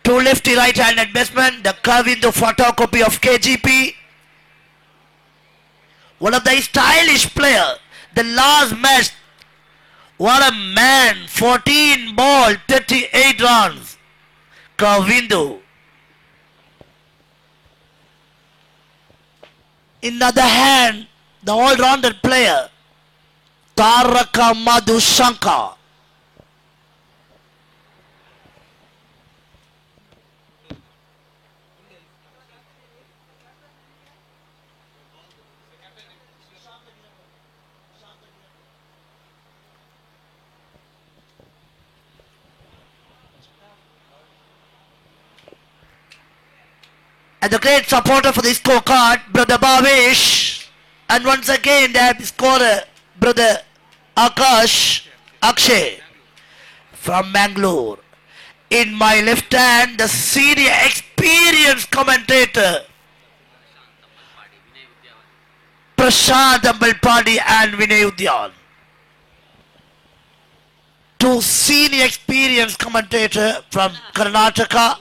Two lefty right-handed batsmen. The Kavindu photocopy of KGP. One of the stylish player. The last match. What a man. 14 ball, 38 runs. Kavindu. In the other hand, the all-rounded player. Taraka Madhushankar. And the great supporter for the scorecard, Brother Bhavesh. And once again, they have scorer, Brother Akshay from Mangalore. In my left hand, the senior experienced commentator, Prashant Ambalpadi and Vinay Udyan. Two senior experienced commentator from Karnataka.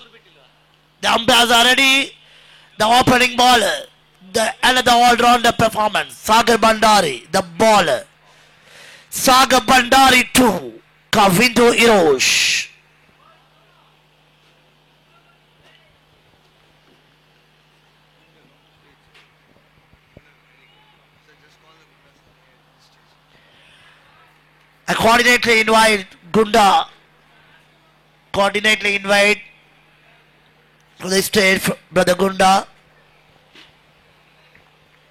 The umpires are ready. The opening bowler, another all-rounder performance. Sagar Bhandari, the bowler. Sagar Bhandari 2, Kavindu Erosh. I coordinately invite Gunda. Coordinately invite to the stage, Brother Gunda.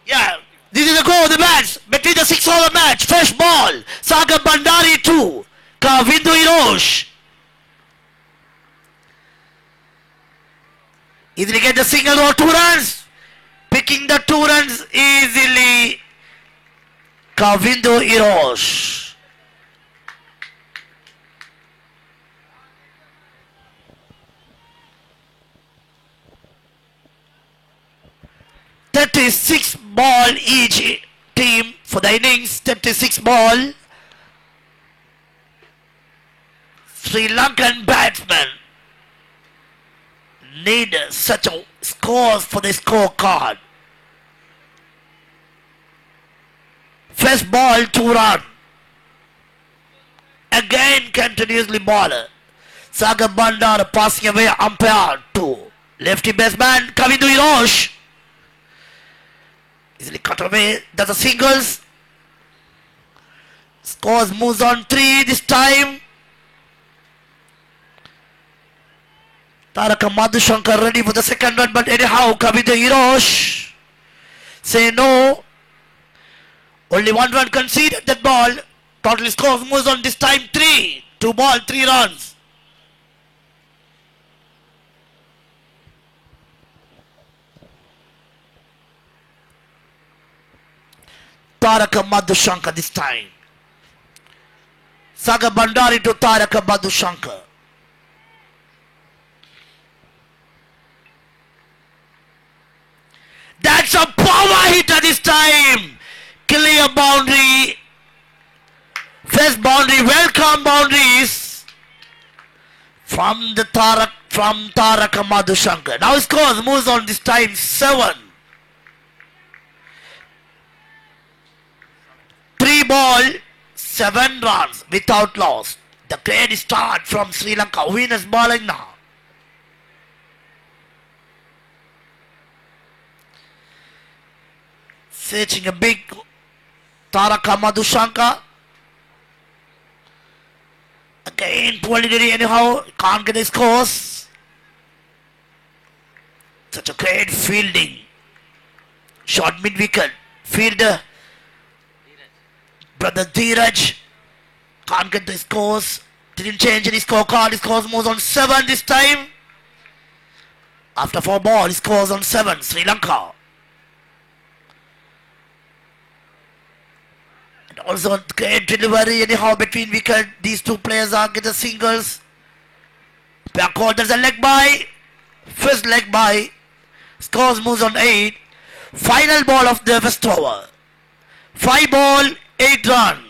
Yeah, this is the goal of the match. Between the 6-over match. First ball. Sagar Bhandari 2. Kavindu Erosh. Easily get the single or 2 runs. Picking the 2 runs easily. Kavindu Erosh. Six ball each team for the innings. 36 ball. Sri Lankan batsmen need such a score for the scorecard. First ball 2 run. Again continuously bowler. Sagar Bhandari passing away umpire 2. Lefty batsman Kavindu Erosh. Easily cut away. That's a singles. Scores moves on 3 this time. Taraka Madhushankar ready for the second run, but anyhow Kavindu Erosh say no. Only 1 run conceded that ball. Total scores moves on this time 3. 2 ball, 3 runs. Taraka Madhushankar this time. Sagar Bhandari to Taraka Madhushankar. That's a power hitter this time. Clear boundary. First boundary. Welcome boundaries from Taraka Madhushankar. Now scores moves on this time 7. 3 ball, 7 runs without loss. The great start from Sri Lanka. Winners bowling now. Searching a big Taraka Madhushankar. Again, poorly anyhow. Can't get the scores. Such a great fielding. Short mid-wicket. Fielder. Brother Dheeraj can't get the scores. Didn't change any scorecard. His scores moves on 7 this time. After 4 balls, he scores on 7. Sri Lanka. And also great delivery anyhow between wicket. These 2 players are getting singles. Backward, there's a leg by. First leg by. Scores moves on 8. Final ball of the first over. 5 ball, 8 run.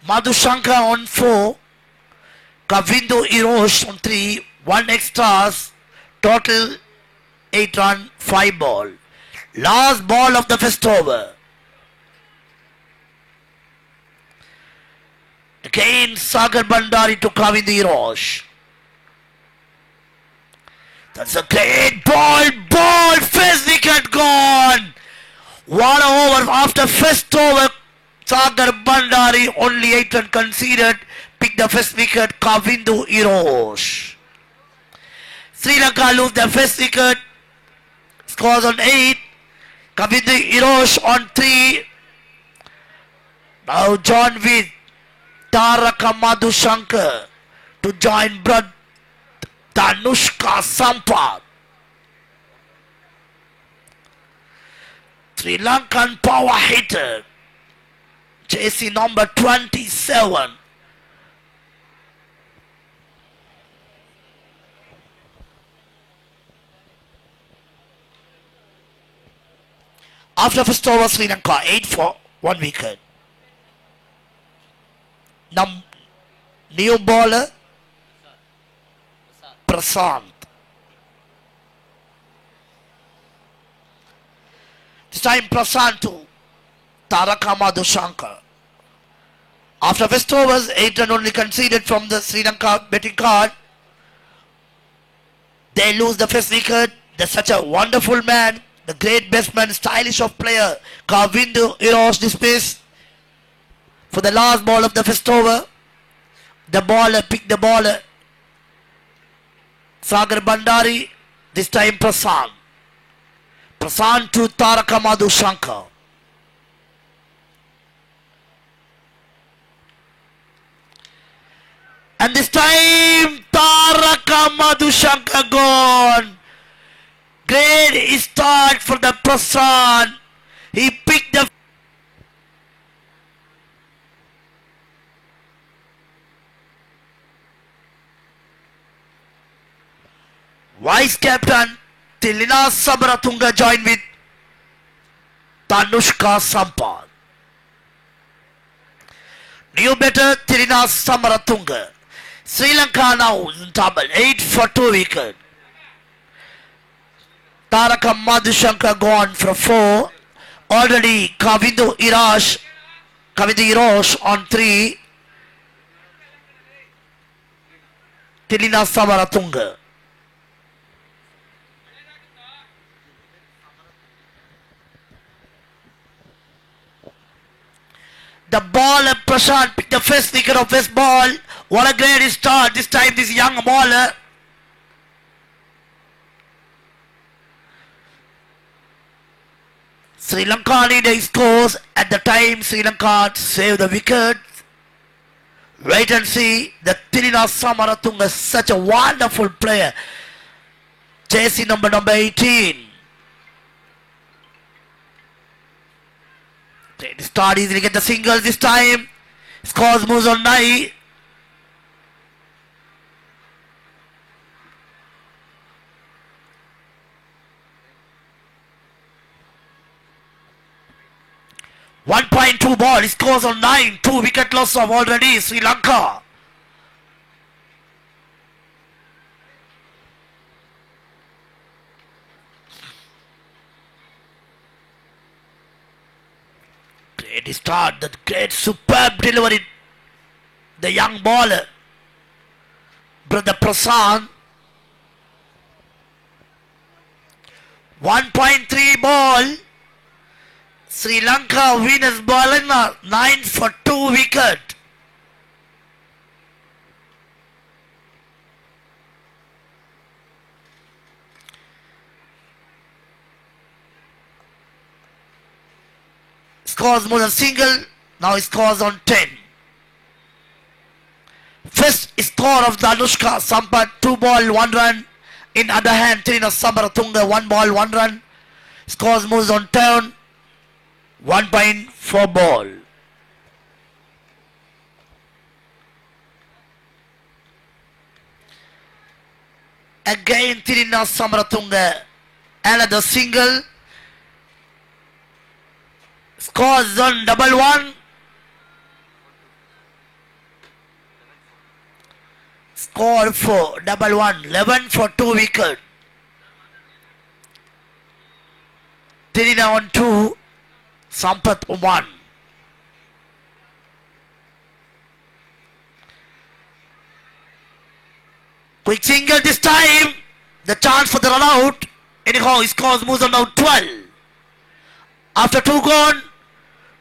Madhushankar on 4. Kavindu Hirosh on 3, 1 extras, total 8 run, 5 ball. Last ball of the first over. Again Sagar Bandari to Kavindu Hirosh. That's a great ball, first wicket gone. One over after first over, Sagar Bandari only 8 run conceded, picked the first wicket, Kavindu Hirosh. Sri Lanka lose the first wicket, scores on 8, Kavindu Hirosh on 3. Now John with Taraka Madhushankar to join Brad Danushka Sampath. Sri Lankan power hitter, jersey number 27. After first over, Sri Lanka 8 for 1 wicket. New bowler Prasant. This time Prasant to Taraka Madhushankar. After first overs, 8 run only conceded from the Sri Lanka betting card. They lose the first wicket. They're such a wonderful man, the great batsman, stylish of player, Kavindu Hirosh dismissed for the last ball of the first over. The bowler picked the bowler Sagar Bandari, this time Prasant. Prasant to Taraka Madhushankar. And this time Taraka Madhushankar gone. Great start for the Prasant. He picked the vice captain Tilina Samaratunga joined with Danushka Sampath. New batter Tilina Samaratunga. Sri Lanka now in trouble, 8 for 2 wicket. Taraka Madhushankar gone for 4. Already Kavindu Hirosh on 3. Tilina Samaratunga. The bowler Prasant picked the first wicket of his ball. What a great start. This time this young bowler. Sri Lanka need a scores. At the time Sri Lanka saved the wicket. Wait and see. The Tilina Samaratunga is such a wonderful player. Jersey number 18. Great start, easily get the single this time. Scores moves on 9. .2 ball, he scores on 9. 2 wicket loss of already Sri Lanka. Great start, that great superb delivery. The young bowler, Brother Prasant. 1.3 ball. Sri Lanka winners bowling 9 for 2 wicket. Scores more than single. Now he scores on 10. First score of Danushka Sampath, 2 ball 1 run. In other hand, Tilina Samaratunga, 1 ball 1 run. Scores moves on 10. 1.4 ball. Again Tilina Samaratunga, another single. Scores on 1 1. 11 Score for double one. 11 for 2 wicket. Tirina on 2. Sampath 1. Quick single this time. The chance for the run out. Anyhow, his scores moves on now 12. After 2 gone,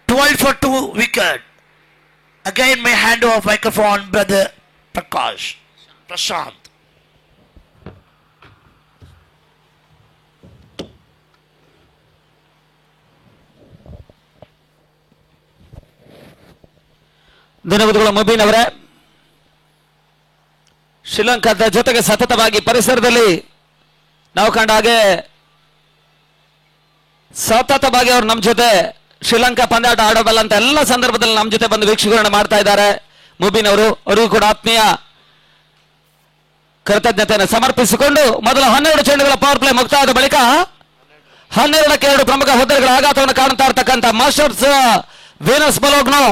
12 for 2 wicket. Again, may hand over microphone, brother Prakash. Prashant. ಧನ್ಯವಾದಗಳು ಮುಬೀನ್ ಅವರೇ. ಶ್ರೀಲಂಕಾದ ಜೊತೆಗೆ ಸತತವಾಗಿ ಪರಿಸರದಲ್ಲಿ ನಾವು ಕಂಡ ಹಾಗೆ ಸತತವಾಗಿ ಅವರು ನಮ್ಮ ಜೊತೆ ಶ್ರೀಲಂಕಾ ಪಂದ್ಯಾಟ ಆಡೋಬಲ್ಲ ಅಂತ ಎಲ್ಲ ಸಂದರ್ಭದಲ್ಲಿ ನಮ್ಮ ಜೊತೆ ಬಂದು ವೀಕ್ಷಕರನ್ನ ಮಾಡ್ತಾ ಇದ್ದಾರೆ ಮುಬೀನ್ ಅವರು. ಅವರಿಗೂ ಕೂಡ ಆತ್ಮೀಯ ಕೃತಜ್ಞತೆಯನ್ನು ಸಮರ್ಪಿಸಿಕೊಂಡು ಮೊದಲ 12 ಚೆಂಡುಗಳ ಪವರ್ ಪ್ಲೇ ಮುಕ್ತಾಯದ ಬಳಿಕ 12ಕ್ಕೆ 2 ಪ್ರಮುಖ ಹುದ್ದೆಗಳ ಆಘಾತವನ್ನು ಕಾಣ್ತಾ ಇರತಕ್ಕಂಥ ಮಾಸ್ಟರ್ಸ್ ವೀನಸ್ ಬಲೋಗ್ನೋ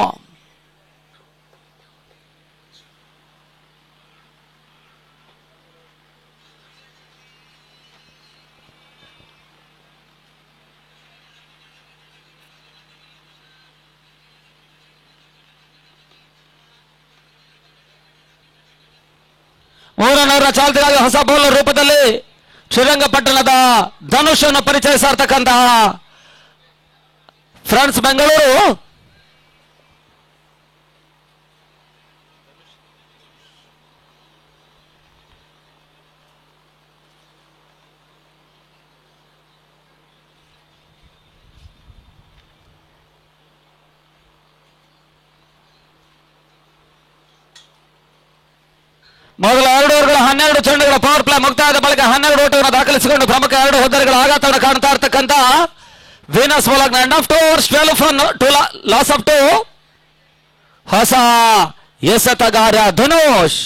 ಮೂರನವರ ಚಾಲ್ತಿಗಾಗಿ ಹೊಸ ಬೌಲರ್ ರೂಪದಲ್ಲಿ ಶ್ರೀರಂಗಪಟ್ಟಣದ ಧನುಷ್ ಅನ್ನು ಪರಿಚಯಿಸಿರ್ತಕ್ಕಂತಹ ಫ್ರಾನ್ಸ್ ಬೆಂಗಳೂರು ಮೊದಲ 2 ಓವರ್ಗಳ 12 ಚೆಂಡುಗಳ ಪವರ್ ಪ್ಲೇ ಮುಕ್ತಾಯದ ಬಳಿಕ 12 ಓಟವನ್ನು ದಾಖಲಿಸಿಕೊಂಡು ಪ್ರಮುಖ 2 ಹುದ್ದೆಗಳ ಆಘಾತವನ್ನು ಕಾಣ್ತಾ ಇರತಕ್ಕಂತ Venus bowler end of 2 overs 12 loss of 2 ಹೊಸ ಎಸೆತಗಾರ ಧನುಷ್.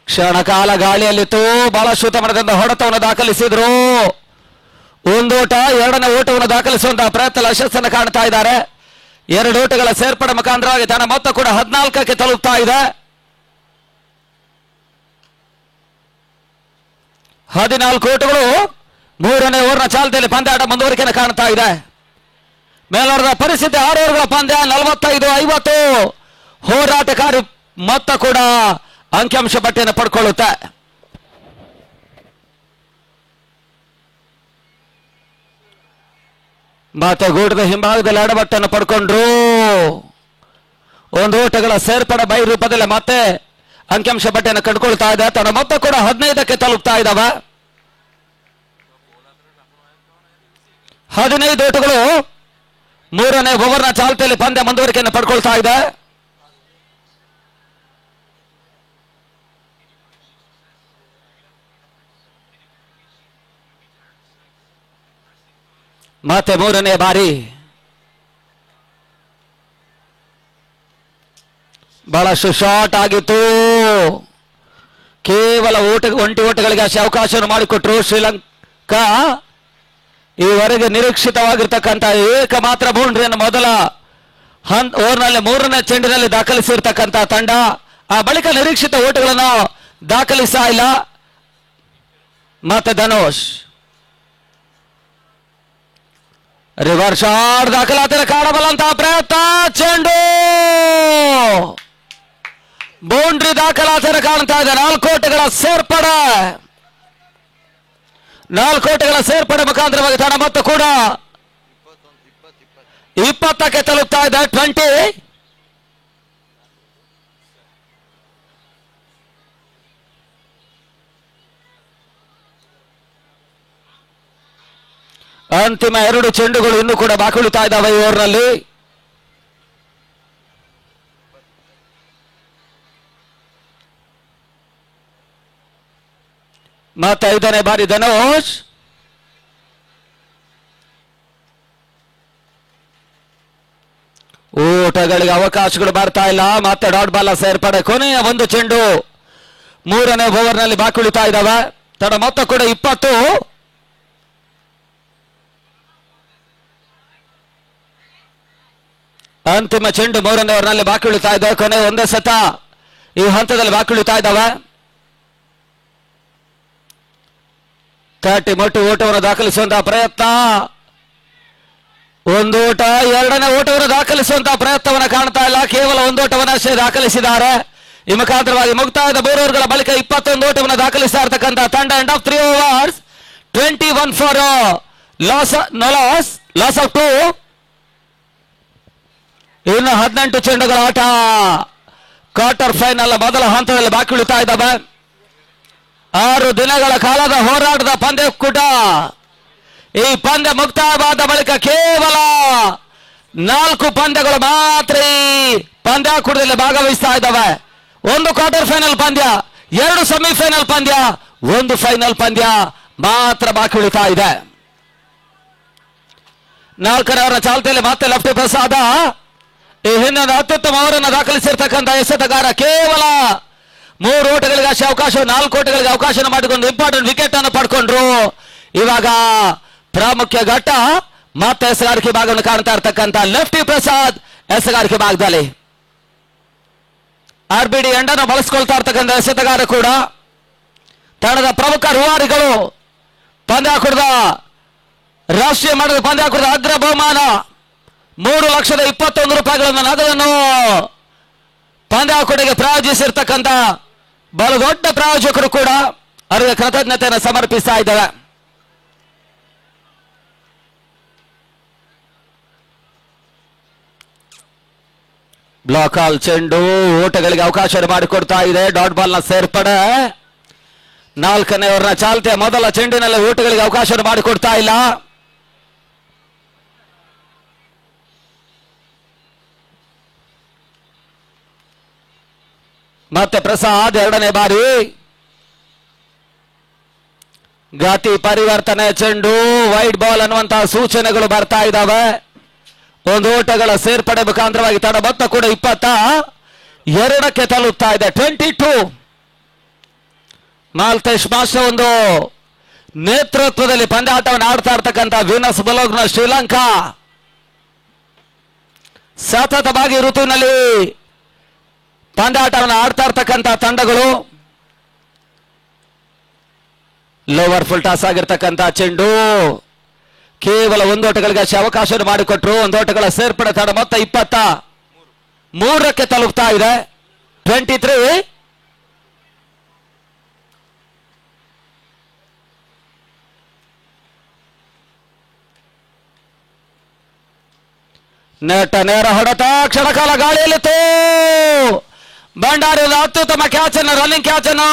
ಕ್ಷಣಕಾಲ ಗಾಳಿಯಲ್ಲಿತ್ತು. ಬಹಳ ಶೂತಮನದಿಂದ ಹೊಡೆತವನ್ನು ದಾಖಲಿಸಿದ್ರು. 1 ಓಟ 2ನೇ ಓಟವನ್ನು ದಾಖಲಿಸುವಂತಹ ಪ್ರಯತ್ನ ಯಶಸ್ಸನ್ನು ಕಾಣ್ತಾ ಇದ್ದಾರೆ. 2 ಓಟಗಳ ಸೇರ್ಪಡೆ ಮುಖಾಂತರವಾಗಿ ತನ್ನ ಮೊತ್ತ ಕೂಡ 14ಕ್ಕೆ ತಲುಪ್ತಾ ಇದೆ. 14 ಓಟಗಳು 3ನೇ ಓವರ್ನ ಚಾಲ್ತಿಯಲ್ಲಿ ಪಂದ್ಯಾಟ ಮುಂದುವರಿಕೆಯನ್ನು ಕಾಣ್ತಾ ಇದೆ. ಮೇಲ್ನೋಟದ ಪರಿಸ್ಥಿತಿ 6 ಓವರ್ಗಳ ಪಂದ್ಯ 45-50 ಹೋರಾಟಕಾರಿ ಮೊತ್ತ ಕೂಡ ಅಂಕಿಅಂಶ ಪಟ್ಟಿಯನ್ನು ಪಡ್ಕೊಳ್ಳುತ್ತೆ. ಮತ್ತೆ ಗೂಟದ ಹಿಂಭಾಗದಲ್ಲಿ ಎಡಬಟ್ಟನ್ನು ಪಡ್ಕೊಂಡ್ರು. 1 ಓಟಗಳ ಸೇರ್ಪಡೆ ಬೈ ರೂಪದಲ್ಲಿ ಮತ್ತೆ ಅಂಕಿಅಂಶ ಪಟ್ಟಿಯನ್ನು ಕಂಡುಕೊಳ್ತಾ ಇದೆ. ತನ್ನ ಮೊತ್ತ ಕೂಡ 15ಕ್ಕೆ ತಲುಪ್ತಾ ಇದ್ದಾವೆ. 15 ಓಟಗಳು 3ನೇ ಓವರ್ನ ಚಾಲ್ತಿಯಲ್ಲಿ ಪಂದ್ಯ ಮುಂದುವರಿಕೆಯನ್ನು ಪಡ್ಕೊಳ್ತಾ ಇದೆ. ಮತ್ತೆ 3ನೇ ಬಾರಿ ಬಹಳಷ್ಟು ಶಾರ್ಟ್ ಆಗಿತ್ತು. ಕೇವಲ ಒಂಟಿ ಓಟಗಳಿಗೆ ಅಷ್ಟೇ ಅವಕಾಶವನ್ನು ಮಾಡಿಕೊಟ್ರು ಶ್ರೀಲಂಕಾ. ಈವರೆಗೆ ನಿರೀಕ್ಷಿತವಾಗಿರ್ತಕ್ಕಂಥ ಏಕಮಾತ್ರ ಬೌಂಡ್ರಿಯನ್ನು ಮೊದಲ ಓವರ್ನಲ್ಲಿ 3ನೇ ಚೆಂಡಿನಲ್ಲಿ ದಾಖಲಿಸಿರ್ತಕ್ಕಂಥ ತಂಡ ಆ ಬಳಿಕ ನಿರೀಕ್ಷಿತ ಓಟಗಳನ್ನು ದಾಖಲಿಸ್ತಾ ಇಲ್ಲ. ಮತ್ತೆ ಧನುಷ್ ರಿವರ್ಸ್ ಶಾಟ್ ದಾಖಲಾತಿಯನ್ನು ಕಾಣಬಲ್ಲಂತಹ ಪ್ರಯತ್ನ. ಚೆಂಡು ಬೌಂಡ್ರಿ ದಾಖಲಾತಿಯನ್ನು ಕಾಣ್ತಾ ಇದೆ. 4 ಓಟಗಳ ಸೇರ್ಪಡೆ 4 ಓಟಗಳ ಸೇರ್ಪಡೆ ಮುಖಾಂತರವಾಗಿ ತನ್ನ ಮೊತ್ತ ಕೂಡ 20ಕ್ಕೆ ತಲುಪ್ತಾ ಇದೆ. 20 ಅಂತಿಮ 2 ಚೆಂಡುಗಳು ಇನ್ನೂ ಕೂಡ ಬಾಕಿ ಉಳಿತಾ ಇದ್ದಾವೆ ಈ ಓವರ್ನಲ್ಲಿ. ಮತ್ತೆ 5ನೇ ಬಾರಿ ಧನುಷ್ ಓಟಗಳಿಗೆ ಅವಕಾಶಗಳು ಬರ್ತಾ ಇಲ್ಲ. ಮತ್ತೆ ಡಾಟ್ ಬಾಲ್ ಸೇರ್ಪಡೆ. ಕೊನೆಯ 1 ಚೆಂಡು ಮೂರನೇ ಓವರ್ನಲ್ಲಿ ಬಾಕಿ ಉಳಿತಾ ಇದ್ದಾವೆ. ತಡ ಮೊತ್ತ ಕೂಡ 20. ಅಂತಿಮ ಚೆಂಡು ಮೂರನೇ ಓವರ್ನಲ್ಲಿ ಬಾಕಿ ಉಳಿತಾ ಇದ್ದಾವೆ. ಕೊನೆ ಒಂದೇ ಸತ ಈ ಹಂತದಲ್ಲಿ ಬಾಕಿ ಉಳಿತಾ ಇದ್ದಾವೆ. 30 ಮೊಟ್ಟು ಓಟವನ್ನು ದಾಖಲಿಸುವಂತಹ ಪ್ರಯತ್ನ. ಒಂದು ಓಟ, ಎರಡನೇ ಓಟವನ್ನು ದಾಖಲಿಸುವಂತಹ ಪ್ರಯತ್ನವನ್ನು ಕಾಣ್ತಾ ಇಲ್ಲ. ಕೇವಲ ಒಂದು ಓಟವನ್ನು ಅಷ್ಟೇ ದಾಖಲಿಸಿದ್ದಾರೆ. ಈ ಮುಖಾಂತರವಾಗಿ ಮುಕ್ತಾಯದ 3 ಓವರ್ಗಳ ಬಳಿಕ 21 ಓಟವನ್ನು ದಾಖಲಿಸ್ತಾ ಇರತಕ್ಕಂಥ ತಂಡ end of 3 overs 21 for loss of 2. ಇನ್ನು 18 ಚೆಂಡುಗಳ ಆಟ. ಕ್ವಾರ್ಟರ್ ಫೈನಲ್ ಮೊದಲ ಹಂತದಲ್ಲಿ ಬಾಕಿ ಉಳಿತಾ ಇದ್ದಾವೆ. 6 ದಿನಗಳ ಕಾಲದ ಹೋರಾಟದ ಪಂದ್ಯ ಕೂಡ ಈ ಪಂದ್ಯ ಮುಕ್ತಾಯವಾದ ಬಳಿಕ ಕೇವಲ 4 ಪಂದ್ಯಗಳು ಮಾತ್ರ ಈ ಪಂದ್ಯಾಕೂಟದಲ್ಲಿ ಭಾಗವಹಿಸ್ತಾ ಇದ್ದಾವೆ. 1 ಕ್ವಾರ್ಟರ್ ಫೈನಲ್ ಪಂದ್ಯ, 2 ಸೆಮಿಫೈನಲ್ ಪಂದ್ಯ, 1 ಫೈನಲ್ ಪಂದ್ಯ ಮಾತ್ರ ಬಾಕಿ ಉಳಿತಾ ಇದೆ. 4ನೇ ಅವರ ಚಾಲ್ತಿಯಲ್ಲಿ ಮತ್ತೆ ಲೆಫ್ಟಿ ಪ್ರಸಾದ ಈ ಹಿಂದಿನ ಅತ್ಯುತ್ತಮ ಅವರನ್ನು ದಾಖಲಿಸಿರ್ತಕ್ಕಂಥ ಎಸೆತಗಾರ. ಕೇವಲ 3 ಓಟಗಳಿಗೆ ಅಷ್ಟೇ ಅವಕಾಶ, 4 ಓಟಗಳಿಗೆ ಅವಕಾಶ ಮಾಡಿಕೊಂಡು ಇಂಪಾರ್ಟೆಂಟ್ ವಿಕೆಟ್ ಅನ್ನು ಪಡ್ಕೊಂಡ್ರು. ಇವಾಗ ಪ್ರಾಮುಖ್ಯ ಘಟ್ಟ ಮತ್ತೆ ಎಸೆಗಾರಿಕೆ ಭಾಗವನ್ನು ಕಾಣ್ತಾ ಇರ್ತಕ್ಕಂಥ ಲೆಫ್ಟಿ ಪ್ರಸಾದ್ ಎಸೆಗಾರಿಕೆ ಭಾಗದಲ್ಲಿ RBD ಎಂಡನ್ನು ಬಳಸ್ಕೊಳ್ತಾ ಇರ್ತಕ್ಕಂಥ ಎಸೆತಗಾರ ಕೂಡ ತಂಡದ ಪ್ರಮುಖ ರೂವಾರಿಗಳು. ಪಂದ್ಯಾಕೂಟದ ರಾಷ್ಟ್ರೀಯ ಮಟ್ಟದ ಪಂದ್ಯಾಕೂಟದ ಅಗ್ರ ಬಹುಮಾನ 3,21,000 ರೂಪಾಯಿಗಳನ್ನು ನಗದನ್ನು ಪಂದ್ಯಾಕೂಟಕ್ಕೆ ಪ್ರಾಯೋಜಿಸಿರ್ತಕ್ಕಂಥ ಬಹಳ ದೊಡ್ಡ ಪ್ರಾಯೋಜಕರು ಕೂಡ ಅವರಿಗೆ ಕೃತಜ್ಞತೆಯನ್ನು ಸಮರ್ಪಿಸ್ತಾ ಇದ್ದಾರೆ. ಬ್ಲಾಕ್ ಹಾಲ್ ಚೆಂಡು ಓಟಗಳಿಗೆ ಅವಕಾಶ ಮಾಡಿಕೊಡ್ತಾ ಇದೆ. ಡಾಟ್ ಬಾಲ್ ನ ಸೇರ್ಪಡೆ. 4ನೇ ಓವರ್ನ ಚಾಲ್ತಿಯ ಮೊದಲ ಚೆಂಡಿನಲ್ಲಿ ಓಟಗಳಿಗೆ ಅವಕಾಶ ಮಾಡಿಕೊಡ್ತಾ ಇಲ್ಲ. ಮತ್ತೆ ಪ್ರಸಾದ್ 2ನೇ ಬಾರಿ ಗಾತಿ ಪರಿವರ್ತನೆ ಚೆಂಡು, ವೈಟ್ ಬಾಲ್ ಅನ್ನುವಂತಹ ಸೂಚನೆಗಳು ಬರ್ತಾ ಇದ್ದಾವೆ. 1 ಓಟಗಳ ಸೇರ್ಪಡೆ ಮುಖಾಂತರವಾಗಿ ತಡ ಮೊತ್ತ ಕೂಡ 22ಕ್ಕೆ ತಲುಪ್ತಾ ಇದೆ. 22. ಮಾಲ್ತೇಶ್ ಮಾಸ್ಟರ್ ಒಂದು ನೇತೃತ್ವದಲ್ಲಿ ಪಂದ್ಯಾಟವನ್ನು ಆಡ್ತಾ ಇರ್ತಕ್ಕಂಥ ವೀನಸ್ ಬಲೋಗ್ನ ಶ್ರೀಲಂಕಾ ಸತತವಾಗಿ ಋತುವಿನಲ್ಲಿ ಪಂದ್ಯಾಟವನ್ನು ಆಡ್ತಾ ಇರ್ತಕ್ಕಂಥ ತಂಡಗಳು. ಲೋವರ್ ಫುಲ್ ಟಾಸ್ ಆಗಿರ್ತಕ್ಕಂಥ ಚೆಂಡು ಕೇವಲ 1 ಓಟಗಳಿಗೆ ಅಷ್ಟೇ ಅವಕಾಶ ಮಾಡಿಕೊಟ್ರು. 1 ಓಟಗಳ ಸೇರ್ಪಡೆ ತಡ ಮೊತ್ತ 23ಕ್ಕೆ ತಲುಪ್ತಾ ಇದೆ. 23. ನೆಟ್ಟ ನೇರ ಹೊಡೆತ, ಕ್ಷಣಕಾಲ ಗಾಳಿಯಲ್ಲಿತ್ತು. ಭಂಡಾರಿ ಅತ್ಯುತ್ತಮ ಕ್ಯಾಚ್ ಅನ್ನು, ರನ್ನಿಂಗ್ ಕ್ಯಾಚ್ ಅನ್ನು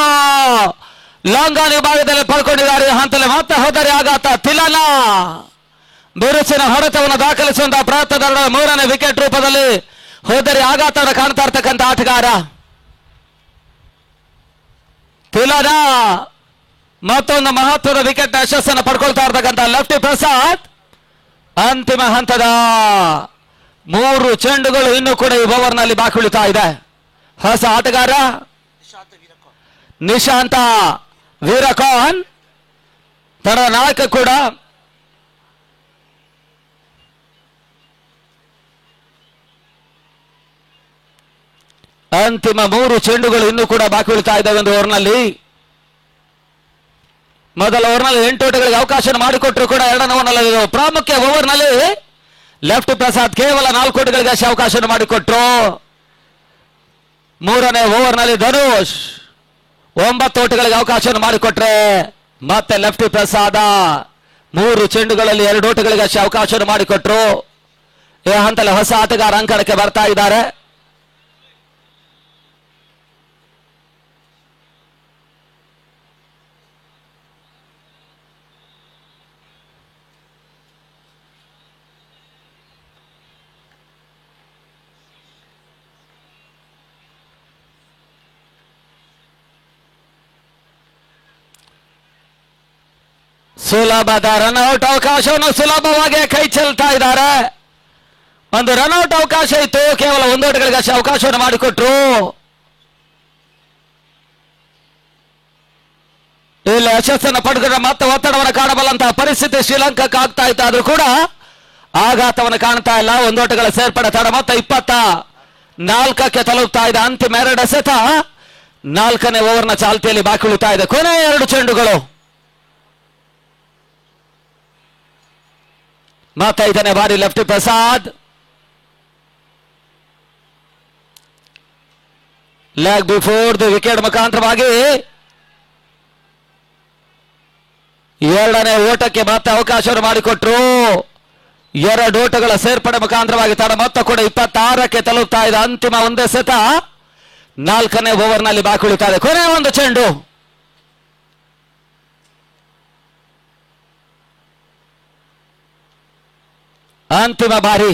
ಲಾಂಗಾನಿ ಭಾಗದಲ್ಲಿ ಪಡ್ಕೊಂಡಿದ್ದಾರೆ. ಹಂತದಲ್ಲಿ ಮತ್ತೆ ಹೋದರೆ ಆಘಾತ. ತಿಲನ ಬಿರುಸಿನ ಹೊಡೆತವನ್ನು ದಾಖಲಿಸುವಂತಹ ಪ್ರಯತ್ನದ 3ನೇ ವಿಕೆಟ್ ರೂಪದಲ್ಲಿ ಹೋದರೆ ಆಘಾತವನ್ನು ಕಾಣ್ತಾ ಇರ್ತಕ್ಕಂಥ ಆಟಗಾರ ತಿಲನ. ಮತ್ತೊಂದು ಮಹತ್ವದ ವಿಕೆಟ್ ಯಶಸ್ಸನ್ನು ಪಡ್ಕೊಳ್ತಾ ಇರ್ತಕ್ಕಂಥ ಲೆಫ್ಟಿ ಪ್ರಸಾದ್. ಅಂತಿಮ ಹಂತದ 3 ಚೆಂಡುಗಳು ಇನ್ನೂ ಕೂಡ ಈ ಓವರ್ನಲ್ಲಿ ಬಾಕಿ ಉಳಿತಾ ಇದೆ. ಹೊಸ ಆಟಗಾರ ನಿಶಾಂತ ವೀರಕಾನ್ ತಂಡದ ನಾಯಕ ಕೂಡ. ಅಂತಿಮ 3 ಚೆಂಡುಗಳು ಇನ್ನೂ ಕೂಡ ಬಾಕಿ ಉಳಿತಾ ಇದ್ದಾವೆ ಒಂದು ಓವರ್ನಲ್ಲಿ. ಮೊದಲ ಓವರ್ನಲ್ಲಿ 8 ಓಟಗಳಿಗೆ ಅವಕಾಶ ಮಾಡಿಕೊಟ್ಟರು ಕೂಡ 2ನೇ ಓವರ್ನಲ್ಲಿ ಪ್ರಾಮುಖ್ಯ ಓವರ್ನಲ್ಲಿ ಲೆಫ್ಟ್ ಪ್ರಸಾದ್ ಕೇವಲ 4 ಓಟಗಳಿಗೆ ಅಷ್ಟೇ ಅವಕಾಶ ಮಾಡಿಕೊಟ್ರು. 3ನೇ ಓವರ್ನಲ್ಲಿ ಧನುಷ್ 9 ಓಟಗಳಿಗೆ ಅವಕಾಶ ಮಾಡಿಕೊಟ್ರೆ ಮತ್ತೆ ಲೆಫ್ಟಿ ಪ್ರಸಾದ 3 ಚೆಂಡುಗಳಲ್ಲಿ 2 ಓಟಗಳಿಗೆ ಅಷ್ಟೇ ಅವಕಾಶ ಮಾಡಿಕೊಟ್ರು. ಈ ಹಂತದಲ್ಲಿ ಹೊಸ ಆಟಗಾರ ಅಂಕಣಕ್ಕೆ ಬರ್ತಾ ಇದ್ದಾರೆ. ಸುಲಭದ ರನ್ಔಟ್ ಅವಕಾಶವನ್ನು ಸುಲಭವಾಗಿ ಕೈ ಚೆಲ್ತಾ ಇದ್ದಾರೆ. ಒಂದು ರನ್ಔಟ್ ಅವಕಾಶ ಇತ್ತು, ಕೇವಲ 1 ಓಟಗಳಿಗೆ ಅಷ್ಟೇ ಅವಕಾಶವನ್ನು ಮಾಡಿಕೊಟ್ರು. ಇಲ್ಲಿ ಯಶಸ್ಸನ್ನು ಪಡೆದುಕೊಂಡ್ರೆ ಮತ್ತೆ ಒತ್ತಡವನ್ನು ಕಾಣಬಲ್ಲಂತಹ ಪರಿಸ್ಥಿತಿ ಶ್ರೀಲಂಕಾಕ್ಕೆ ಆಗ್ತಾ ಇತ್ತು. ಆದ್ರೂ ಕೂಡ ಆಘಾತವನ್ನು ಕಾಣ್ತಾ ಇಲ್ಲ. ಒಂದೋಟಗಳ ಸೇರ್ಪಡೆ ತಡ ಮೊತ್ತ 24ಕ್ಕೆ ತಲುಪ್ತಾ ಇದೆ. ಅಂತಿಮ 2 ಎಸೆತ 4ನೇ ಓವರ್ನ ಚಾಲ್ತಿಯಲ್ಲಿ ಬಾಕಿ ಉಳಿತಾ ಇದೆ. ಕೊನೆ 2 ಚೆಂಡುಗಳು. ಮತ್ತೆ 5ನೇ ಬಾರಿ lefty Prasad leg before the wicket ಮುಖಾಂತರವಾಗಿ 2ನೇ ಓಟಕ್ಕೆ ಮತ್ತೆ ಅವಕಾಶವನ್ನು ಮಾಡಿಕೊಟ್ರು. 2 ಓಟಗಳ ಸೇರ್ಪಡೆ ಮುಖಾಂತರವಾಗಿ ತಡ ಮೊತ್ತ ಕೂಡ 26ಕ್ಕೆ ತಲುಪ್ತಾ ಇದೆ. ಅಂತಿಮ 1 ಎಸೆತ 4ನೇ ಓವರ್ನಲ್ಲಿ ಬಾಕಿ ಉಳಿತಾ ಇದೆ. ಕೊನೆ 1 ಚೆಂಡು. ಅಂತಿಮ ಬಾರಿ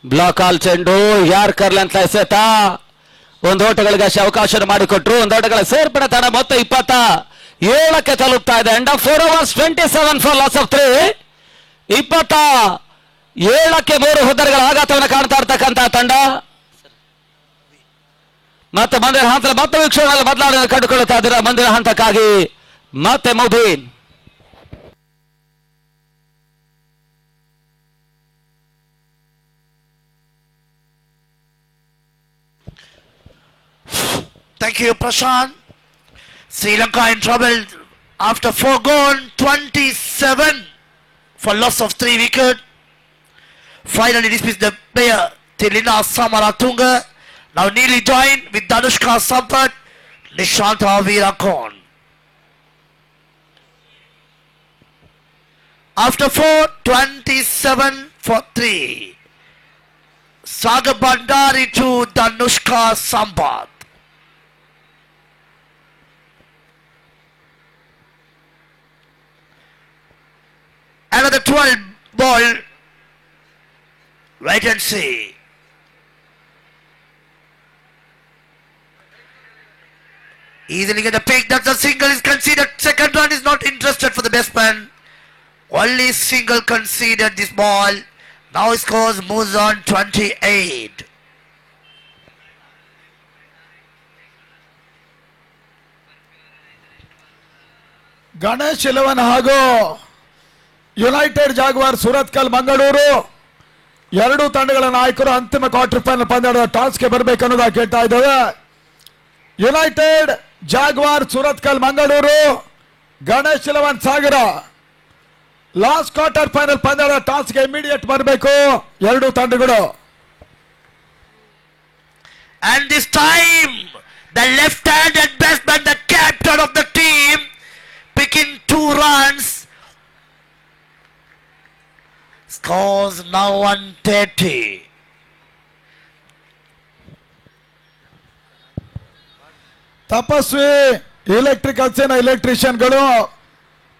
ಬ್ಲಾಕ್ ಆಲ್ ಚೆಂಡು. ಯಾರ್ಕರ್ ಲೆಂತ್ ಎಸೆತ. 1 ಓಟಗಳಿಗೆ ಅವಕಾಶ ಮಾಡಿಕೊಟ್ರು. 1 ಓಟಗಳ ಸೇರ್ಪಡೆ ತಡ ಮೊತ್ತ 27ಕ್ಕೆ ತಲುಪ್ತಾ ಇದೆ. End of 4 overs 27 for loss of 3. 27ಕ್ಕೆ 3 ಹುದ್ದರಿಗಳ ಆಘಾತವನ್ನು ಕಾಣ್ತಾ ಇರ್ತಕ್ಕಂತಹ ತಂಡ ಮತ್ತೆ ಮುಂದಿನ ಹಂತದಲ್ಲಿ ಮತ್ತೆ ವೀಕ್ಷಣೆಯಲ್ಲಿ ಬದಲಾವಣೆ ಕಂಡುಕೊಳ್ಳುತ್ತಾ ಇದ್ದೀರಾ. ಮುಂದಿನ ಹಂತಕ್ಕಾಗಿ ಮತ್ತೆ Mubeen. Thank you, Prashant. Sri Lanka in trouble after 4 gone, 27 for loss of 3 wicket. Finally dismissed the player Tilina Samaratunga. Now nearly joined with Danushka Sampath, Nishanta Virakon. After 4, 27 for 3. Sagar Bandari to Danushka Sampath. Another 12 ball. Wait and see. Easily get a pick. That's a single is conceded. Second run is not interested for the batsman. Only single conceded this ball. Now his scores moves on 28. Ganesh 11 ಹಾಗೂ United Jaguar Surathkal Mangaluru 2 ತಂಡಗಳ ನಾಯಕರು ಅಂತಿಮ quarter final ಪಂದ್ಯದ ಟಾಸ್ಗೆ ಬರಬೇಕು ಅನ್ನೋದಾಗಿ ಕೇಳ್ತಾ ಇದ್ದೇವೆ. United Jaguar Surathkal Mangaluru, Ganesh 11 ಸಾಗರ last quarter final ಪಂದ್ಯದ ಟಾಸ್ಗೆ immediate ಬರಬೇಕು 2 ತಂಡಗಳು. And this time the left-handed batsman, the captain of the team, picking 2 runs. Scores now 130. ತಪಸ್ವಿ ಎಲೆಕ್ಟ್ರಿಷಿಯನ್ಗಳು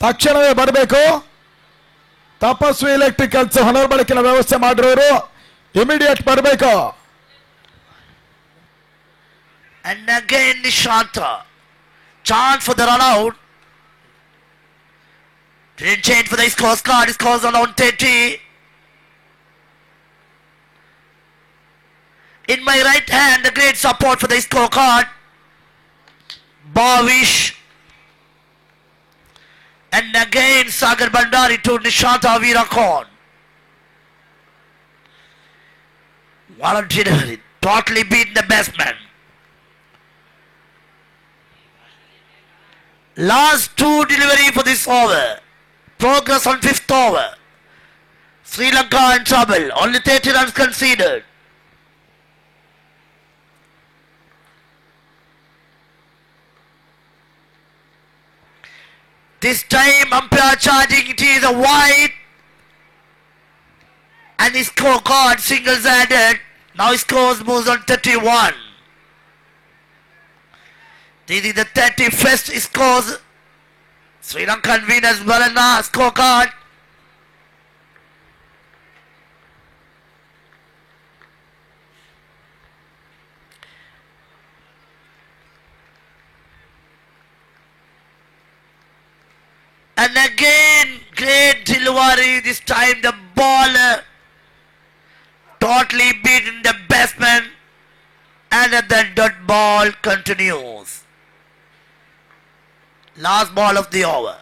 ತಕ್ಷಣವೇ ಬರಬೇಕು. ತಪಸ್ವಿ ಎಲೆಕ್ಟ್ರಿಕಲ್ಸ್ ಹೊನರ್ಬಳಕಿನ ವ್ಯವಸ್ಥೆ ಮಾಡಿರೋರು ಇಮಿಡಿಯೇಟ್ ಬರಬೇಕು. And again Nishanta, chance for the run out. Didn't change for the scorecard. It scores on 130. In my right hand, the great support for the scorecard, Bhavish. And again Sagar Bandari to Nishanta Virakon. What a delivery. Totally beaten the batsman. Last 2 delivery for this over. Progress on 5th over. Sri Lanka in trouble. Only 30 runs conceded. This time umpire charging it is a wide. And his scorecard singles added. Now his scores moves on 31. This is the 31st scores. Sri Lankan winners Balana scorecard. And again great delivery. This time the ball totally beaten the batsman. and then dot ball continues. Last ball of the over.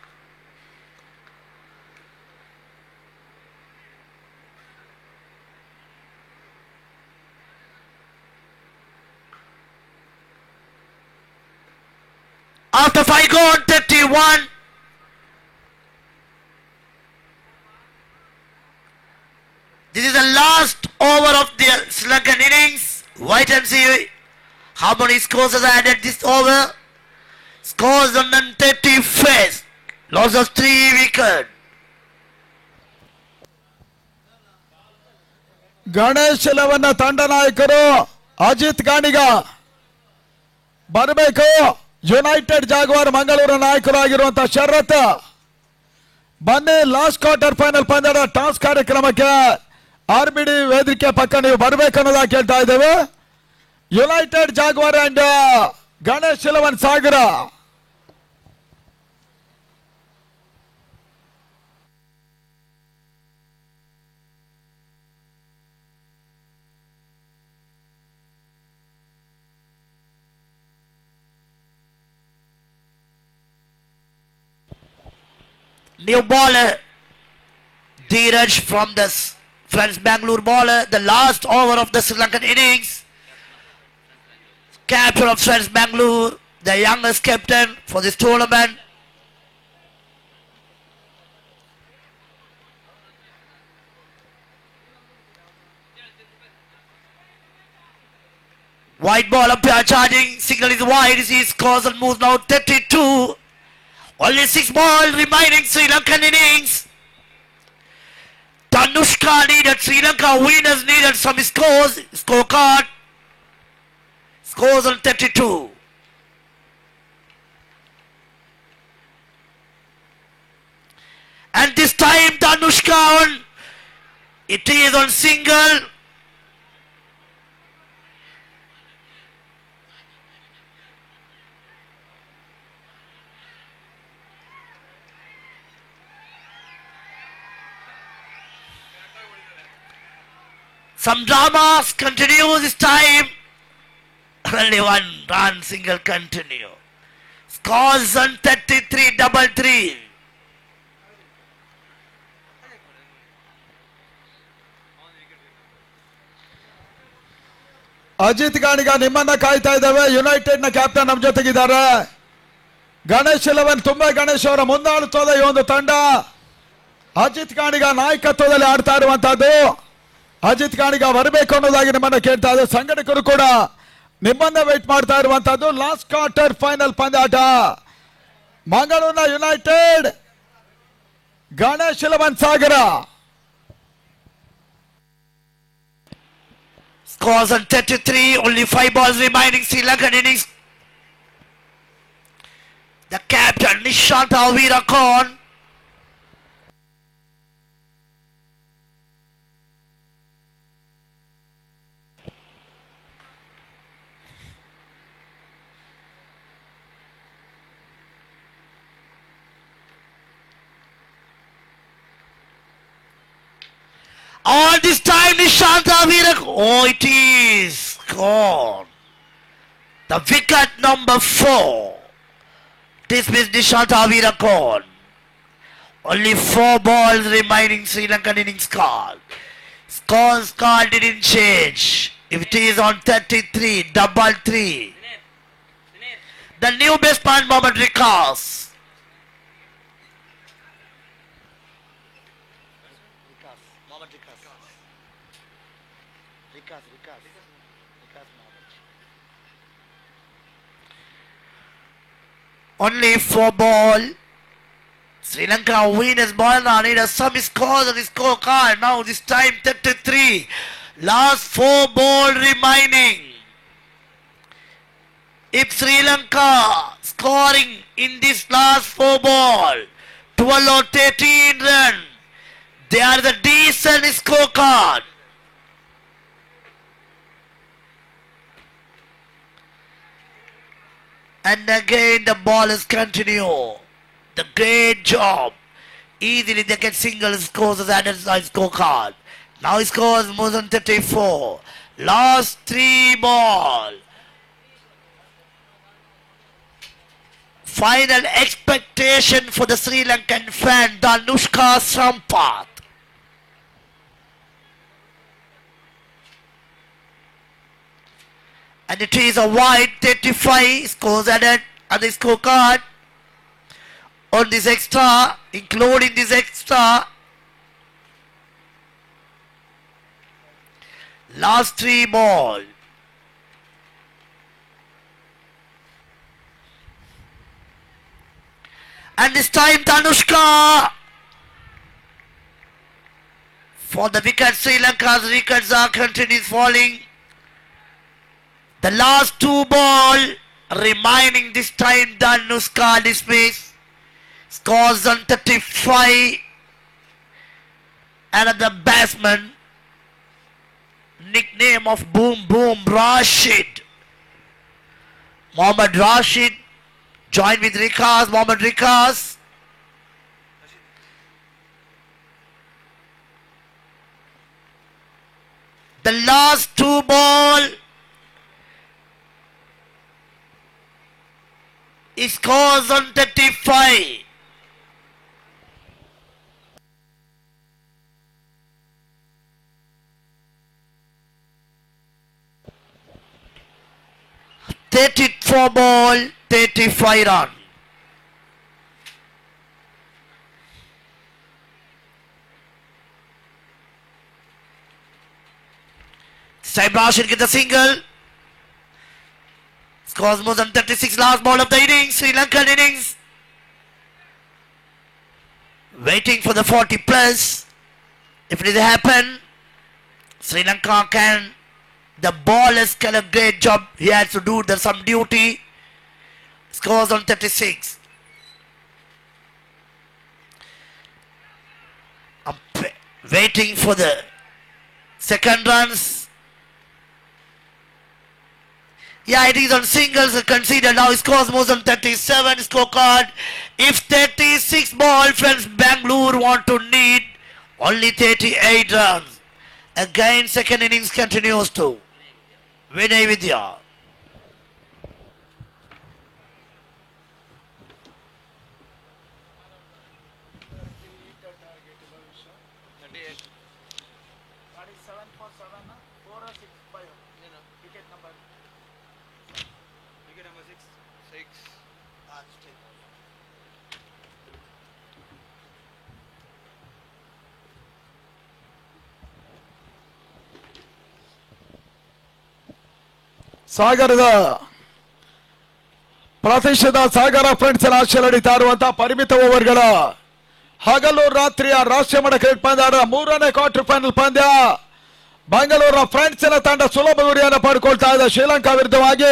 After 5 gone, 31. This is the last over of the Sri Lankan innings. Wait and see how many scores has added this over. Scores on 31st. Loss of 3 wickets. Ganesh ಲವನ್ನ ತಂಡ ನಾಯಕರು ಅಜಿತ್ ಗಾಣಿಗ ಬರಬೇಕು. United Jaguar Mangaluru ನಾಯಕರಾಗಿರುವಂತಹ ಶರತ್ ಬನ್ನಿ. Last quarter final ಪಂದ್ಯದ toss ಕಾರ್ಯಕ್ರಮಕ್ಕೆ RBD ವೇದಿಕೆ ಪಕ್ಕ ನೀವು ಬರಬೇಕನ್ನೋದಾಗಿ ಕೇಳ್ತಾ ಇದ್ದೇವೆ. United Jaguar and Ganesh eleven Sagara. New bowler Dheeraj from the Friends Bangalore bowler. The last over of the Sri Lankan innings. Captain of Friends Bangalore, the youngest captain for this tournament. Wide ball umpire charging. Signal is wide. He scores and moves now 32. Only 6 balls remaining Sri Lankan innings. Tanushka needed, Sri Lanka winners needed some scores. Scorecard. Scores on 32. And this time Tanushka on. It is on single. Some dramas continue this time. Only 1 run single continue. Scores on 33 double 3. Ajit Ganiga ನಿಮ್ಮನ್ನ ಕಾಯ್ತಾ ಇದ್ದೇವೆ. United ನ captain ನಮ್ಮ ಜೊತೆಗಿದ್ದಾರೆ. ಗಣೇಶ್ ಲವನ್ ತುಂಬಾ ಗಣೇಶ್ ಅವರ ಮುಂದಾಳುತ್ತದೆ ಈ ಒಂದು ತಂಡ. ಅಜಿತ್ ಗಾಣಿಗ ನಾಯಕತ್ವದಲ್ಲಿ ಆಡ್ತಾ ಇರುವಂತಹದ್ದು. ಅಜಿತ್ ಗಾಣಿಗ ಬರಬೇಕು ಅನ್ನೋದಾಗಿ ನಿಮ್ಮನ್ನ ಕೇಳ್ತಾ ಇದ್ದಾರೆ. ಸಂಘಟಕರು ಕೂಡ ನಿಮ್ಮನ್ನ ವೇಟ್ ಮಾಡ್ತಾ ಇರುವಂತಹದ್ದು. ಲಾಸ್ಟ್ ಕ್ವಾರ್ಟರ್ ಫೈನಲ್ ಪಂದ್ಯಾಟ. ಮಂಗಳೂರಿನ United Ganesh eleven Sagara. Scores on 33, only 5 balls remaining Sri Lankan innings. The captain Nishant Virakon. All this time Nishant Virakon. Oh, it is gone. The wicket number 4. Dismissed Nishant Virakon. Only 4 balls remaining Sri Lankan innings card. Scores card didn't change. If it is on 33, double 3. The new batsman Mohammad Rikas. Only 4 ball. Sri Lanka winners ball now need some scores on the scorecard. Now this time 33. Last 4 ball remaining. If Sri Lanka scoring in this last 4 ball 12 or 13 run, they are the decent scorecard. And again the ballers continue. The great job. Easily they get single scores as added scorecard. Now he scores more than 34. Last 3 ball. Final expectation for the Sri Lankan fan Danushka Sampath. And it is a wide 35 scores added on the scorecard on this extra, including this extra. Last 3 ball. And this time Danushka for the wicket. Sri Lanka's wickets are continuing falling. The last 2 ball remaining, this time Danushka dismiss. Scores on 35. Another batsman, nickname of Boom Boom, Rashid. Mohammad Rashid joined with Rikas, Mohammad Rikas. The last 2 ball is scores on 35. "34 ball, 35 run." Saib Rashid gets a single. Scores more than 36. Last ball of the innings, Sri Lankan innings. Waiting for the 40 plus. If it happen, Sri Lanka can. The ballers can a great job. He has to do some duty. Scores on 36. I'm waiting for the second runs. Yeah, it is on singles considered. Now he scores more than 37 scorecard. If 36 ball, friends, Bangalore want to need only 38 runs. Again, second innings continues to Vinay Vidya. ಸಾಗರದ ಪ್ರತಿಷ್ಠಿತ ಸಾಗರ friends ಆಶ್ಚರ್ಯ ನಡೀತಾ ಇರುವಂತಹ ಪರಿಮಿತ ಓವರ್ಗಳ ಹಗಲು ರಾತ್ರಿಯ ರಾಷ್ಟ್ರೀಯ ಮಟ್ಟ cricket ಪಂದ್ಯ 3ನೇ ಕ್ವಾರ್ಟರ್ ಫೈನಲ್ ಪಂದ್ಯ. ಬೆಂಗಳೂರಿನ ಫ್ರೆಂಡ್ಸ್ ತಂಡ ಸುಲಭ ಗುರಿಯನ್ನು ಪಡ್ಕೊಳ್ತಾ ಇದೆ. ಶ್ರೀಲಂಕಾ ವಿರುದ್ಧವಾಗಿ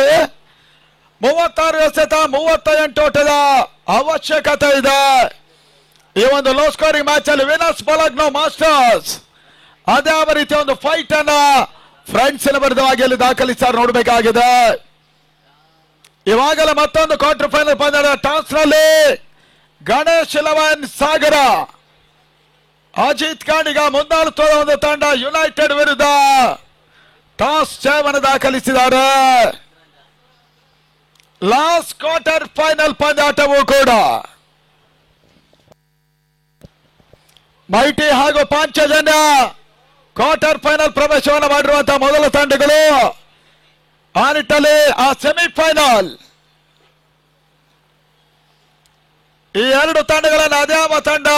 36 ಎಸೆತ 38 ಓಟದ ಅವಶ್ಯಕತೆ ಇದೆ. ಈ ಒಂದು ಲೋ ಸ್ಕೋರಿಂಗ್ ಮ್ಯಾಚ್ ಅಲ್ಲಿ ವಿನಸ್ ಬಲಗ್ನೋ ಮಾಸ್ಟರ್ಸ್ ಅದೇ ರೀತಿ ಒಂದು ಫೈಟ್ ಅನ್ನ ಫ್ರೆಂಡ್ಸ್ ವಿರುದ್ಧವಾಗಿ ಅಲ್ಲಿ ದಾಖಲಿಸ್ತಾರೆ, ನೋಡಬೇಕಾಗಿದೆ. ಇವಾಗಲೇ ಮತ್ತೊಂದು ಕ್ವಾರ್ಟರ್ ಫೈನಲ್ ಪಂದ್ಯ ಟಾಸ್ ನಲ್ಲಿ ಗಣೇಶ್ 11 ಸಾಗರ ಅಜಿತ್ ಖಾನ್ ಮುಂದಾಳುತ್ತಿರುವ ಒಂದು ತಂಡ ಯುನೈಟೆಡ್ ವಿರುದ್ಧ ಟಾಸ್ ಜಯವನ್ನು ದಾಖಲಿಸಿದ್ದಾರೆ. ಲಾಸ್ಟ್ ಕ್ವಾರ್ಟರ್ ಫೈನಲ್ ಪಂದ್ಯಾಟವೂ ಕೂಡ ಮೈಟಿ ಹಾಗೂ ಪಾಂಚಜನ್ಯ ಕ್ವಾರ್ಟರ್ ಫೈನಲ್ ಪ್ರವೇಶವನ್ನು ಮಾಡಿರುವಂತಹ ಮೊದಲ ತಂಡಗಳು. ಆ ನಿಟ್ಟಲ್ಲಿ ಆ ಸೆಮಿಫೈನಲ್ ಈ 2 ತಂಡಗಳನ್ನು ಅದ್ಯಾವ ತಂಡ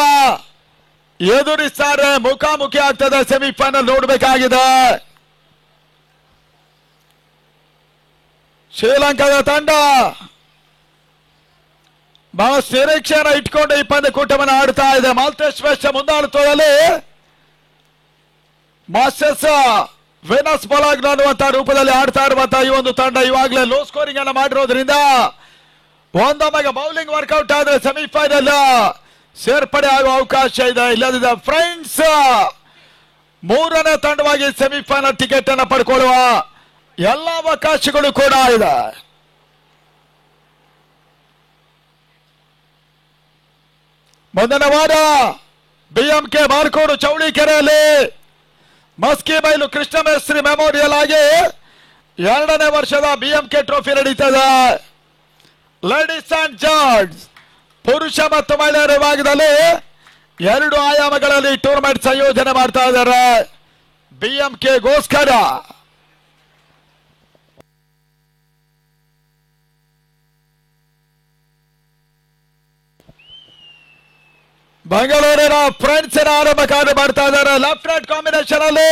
ಎದುರಿಸ್ತಾರೆ, ಮುಖಾಮುಖಿ ಆಗ್ತದೆ ಸೆಮಿಫೈನಲ್ ನೋಡಬೇಕಾಗಿದೆ. ಶ್ರೀಲಂಕಾದ ತಂಡ ಬಹಳಷ್ಟು ನಿರೀಕ್ಷೆಯನ್ನು ಇಟ್ಕೊಂಡು ಈ ಪಂದ್ಯಕೂಟವನ್ನು ಆಡ್ತಾ ಇದೆ. ಮಾಲ್ತೇಶ್ ವೆಸ್ಟ್ ಮುಂದಾಳುತ್ವದಲ್ಲಿ ಮಾಸ್ಟರ್ಸ್ ವೆನಸ್ ಬಲಾಗ್ನ ಅನ್ನುವಂತಹ ರೂಪದಲ್ಲಿ ಆಡ್ತಾ ಇರುವಂತಹ ಈ ಒಂದು ತಂಡ ಇವಾಗಲೇ ಲೋ ಸ್ಕೋರಿಂಗ್ ಅನ್ನು ಮಾಡಿರೋದ್ರಿಂದ ಒಂದೊಮ್ಮೆಗೆ ಬೌಲಿಂಗ್ ವರ್ಕೌಟ್ ಆದ್ರೆ ಸೆಮಿಫೈನಲ್ ಸೇರ್ಪಡೆ ಆಗುವ ಅವಕಾಶ ಇದೆ. ಇಲ್ಲದಿದ್ದರೆ ಫ್ರೆಂಡ್ಸ್ 3ನೇ ತಂಡವಾಗಿ ಸೆಮಿಫೈನಲ್ ಟಿಕೆಟ್ ಅನ್ನು ಪಡ್ಕೊಳ್ಳುವ ಎಲ್ಲ ಅವಕಾಶಗಳು ಕೂಡ ಇದೆ. ಮುಂದಿನ ವಾರ ಬಿಎಂಕೆ ಬಾರ್ಕೋಡು ಚೌಳಿಕೆರೆಯಲ್ಲಿ ಮಸ್ಕಿ ಬೈಲು ಕೃಷ್ಣಮೇಸ್ತ್ರಿ ಮೆಮೋರಿಯಲ್ ಆಗಿ 2ನೇ ವರ್ಷದ ಬಿಎಂಕೆ ಟ್ರೋಫಿ ನಡೀತದೆ. ಲೇಡೀಸ್ ಅಂಡ್ ಜೆಂಟ್ಸ್, ಪುರುಷ ಮತ್ತು ಮಹಿಳೆಯರ ವಿಭಾಗದಲ್ಲಿ 2 ಆಯಾಮಗಳಲ್ಲಿ ಟೂರ್ನಮೆಂಟ್ ಸಂಯೋಜನೆ ಮಾಡ್ತಾ ಇದ್ದಾರೆ BMK ಗೋಸ್ಕರ. ಬೆಂಗಳೂರಿನ ಫ್ರೆಂಡ್ಸ್ ಆರಂಭ ಕಾರ್ಯ ಮಾಡ್ತಾ ಇದ್ದಾರೆ. ಲೆಫ್ಟ್ ರೈಟ್ ಕಾಂಬಿನೇಷನ್ ಅಲ್ಲಿ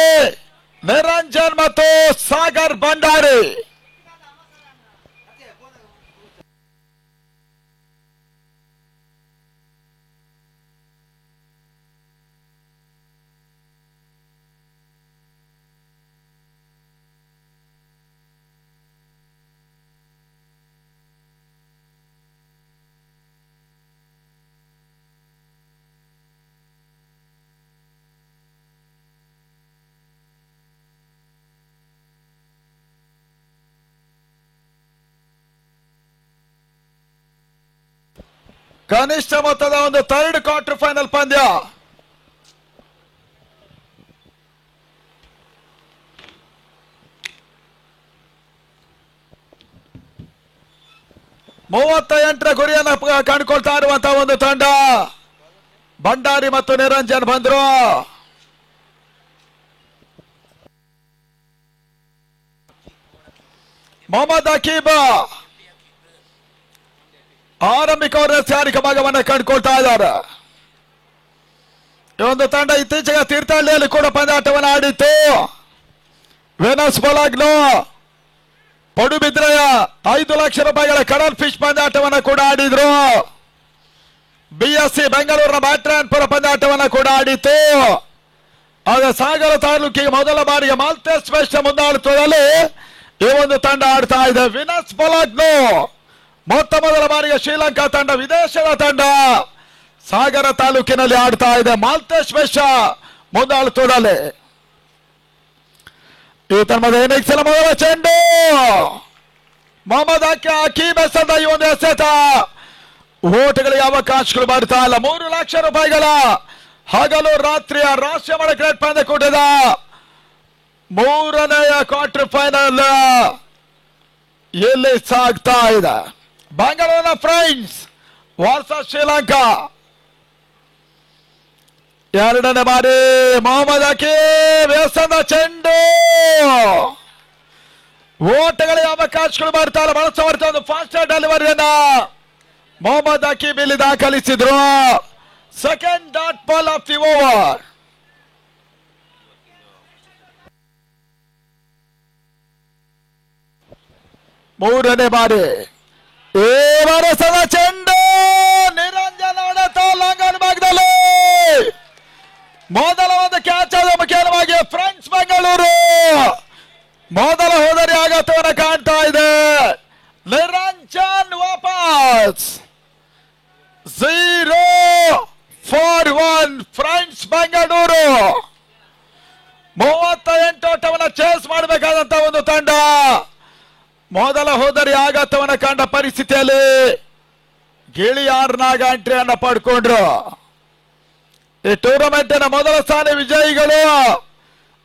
ನಿರಂಜನ್ ಮತ್ತು ಸಾಗರ್ ಭಂಡಾರಿ. ಕನಿಷ್ಠ ಮೊತ್ತದ ಒಂದು 3rd ಕ್ವಾರ್ಟರ್ ಫೈನಲ್ ಪಂದ್ಯ. ರ ಗುರಿಯನ್ನು ಕಂಡುಕೊಳ್ತಾ ಇರುವಂತಹ ಒಂದು ತಂಡ. ಭಂಡಾರಿ ಮತ್ತು ನಿರಂಜನ್ ಬಂದ್ರು. ಮೊಹಮ್ಮದ್ ಅಕೀಬ್ ಆರಂಭಿಕ ಸಾರಿಕ ಭಾಗವನ್ನು ಕಂಡುಕೊಳ್ತಾ ಇದ್ದಾರೆ. ಈ ಒಂದು ತಂಡ ಇತ್ತೀಚೆಗೆ ತೀರ್ಥಹಳ್ಳಿಯಲ್ಲಿ ಕೂಡ ಪಂದ್ಯಾಟವನ್ನು ಆಡಿತ್ತು. ವೆನಸ್ ಬೊಲಾಗ್ನೋ ಪಡುಬಿದ್ರೆಯ 5 ಲಕ್ಷ ರೂಪಾಯಿಗಳ ಕಡಲ್ ಫಿಶ್ ಪಂದ್ಯಾಟವನ್ನು ಕೂಡ ಆಡಿದ್ರು. BSC ಬೆಂಗಳೂರಿನ ಬ್ಯಾಟ್ರಾನ್ಪುರ ಪಂದ್ಯಾಟವನ್ನು ಕೂಡ ಆಡಿತ್ತು. ಆಗ ಸಾಗರ ತಾಲೂಕಿಗೆ ಮೊದಲ ಬಾರಿಗೆ ಮಾಲ್ಟೇಸ್ ವೆಸ್ಟ್ ಮುಂದಾಳುತ್ವದಲ್ಲಿ ಈ ಒಂದು ತಂಡ ಆಡ್ತಾ ಇದೆ. ವಿನಸ್ ಬೊಲಾಗ್ನೋ ಮೊದಲ ಬಾರಿಗೆ ಶ್ರೀಲಂಕಾ ತಂಡ, ವಿದೇಶದ ತಂಡ ಸಾಗರ ತಾಲೂಕಿನಲ್ಲಿ ಆಡ್ತಾ ಇದೆ. ಮಾಲ್ಟೇಸ್ ವೆಸ್ಟ್ ಮುಂದಾಳುತ್ವದಲ್ಲಿ ಈ ತಂಡದ ಇನ್ನಿಂಗ್ಸ್ ಮೊದಲ ಚೆಂಡು ಮೊಹಮ್ಮದ್ ಅಕೀಬ್ ಎಸೆದ ಈ ಒಂದು ಎಸೆತ ಓಟಗಳಿಗೆ ಅವಕಾಶಗಳು ಬರ್ತಾ ಇಲ್ಲ. 3 ಲಕ್ಷ ರೂಪಾಯಿಗಳ ಹಗಲು ರಾತ್ರಿಯ ರಾಷ್ಟ್ರೀಯ ಕ್ರಿಕೆಟ್ ಪಂದ್ಯಕೂಟದ 3ನೇ ಕ್ವಾರ್ಟರ್ ಫೈನಲ್ ಎಲ್ಲಿ ಸಾಗ್ತಾ ಇದೆ. ಬೆಂಗಳೂರಿನ ಫ್ರೆಂಡ್ಸ್ ವರ್ಸಸ್ ಶ್ರೀಲಂಕಾ. 2ನೇ ಬಾರಿ ಮೊಹಮ್ಮದ್ ಅಕೀಬ್ ಎಸೆದ ಚೆಂಡು ಓಟಗಳಿಗೆ ಅವಕಾಶಗಳು ಬರ್ತಾ ಇಲ್ಲ. ಬಳಸುವಂತ ಒಂದು ಫಾಸ್ಟ್ ಡೆಲಿವರಿಯನ್ನ ಮೊಹಮ್ಮದ್ ಅಕೀಬ್ ಇಲ್ಲಿ ದಾಖಲಿಸಿದ್ರು. Second dot ball of the over. ಮೂರನೇ ಬಾರಿ ಈ ವರ್ಷದ ಚೆಂಡು ನಿರಂಜನ್ ಹೊಡೆತ ಲಂಗನ್ ಭಾಗದಲ್ಲಿ ಮೊದಲ ಒಂದು ಕ್ಯಾಚ್ ಆದ ಮುಖ್ಯವಾಗಿ ಫ್ರೆಂಡ್ಸ್ ಬೆಂಗಳೂರು ಮೊದಲ ಹೋದರಿ ಆಘಾತವನ್ನು ಕಾಣ್ತಾ ಇದೆ. ನಿರಂಜನ್ ವಾಪಸ್ 0-1 ಫ್ರೆಂಡ್ಸ್ ಬೆಂಗಳೂರು 38 ಓಟವನ್ನು ಚೇಸ್ ಮಾಡಬೇಕಾದಂತ ಒಂದು ತಂಡ ಮೊದಲ ಹೋದರಿ ಆಘಾತವನ್ನು ಕಂಡ ಪರಿಸ್ಥಿತಿಯಲ್ಲಿ ಗಿಳಿಯಾರ್ನಾಗ ಎಂಟ್ರಿಯನ್ನು ಪಡ್ಕೊಂಡ್ರು. ಈ ಟೂರ್ನಮೆಂಟಿನ ಮೊದಲ ಸ್ಥಾನ ವಿಜಯಿಗಳು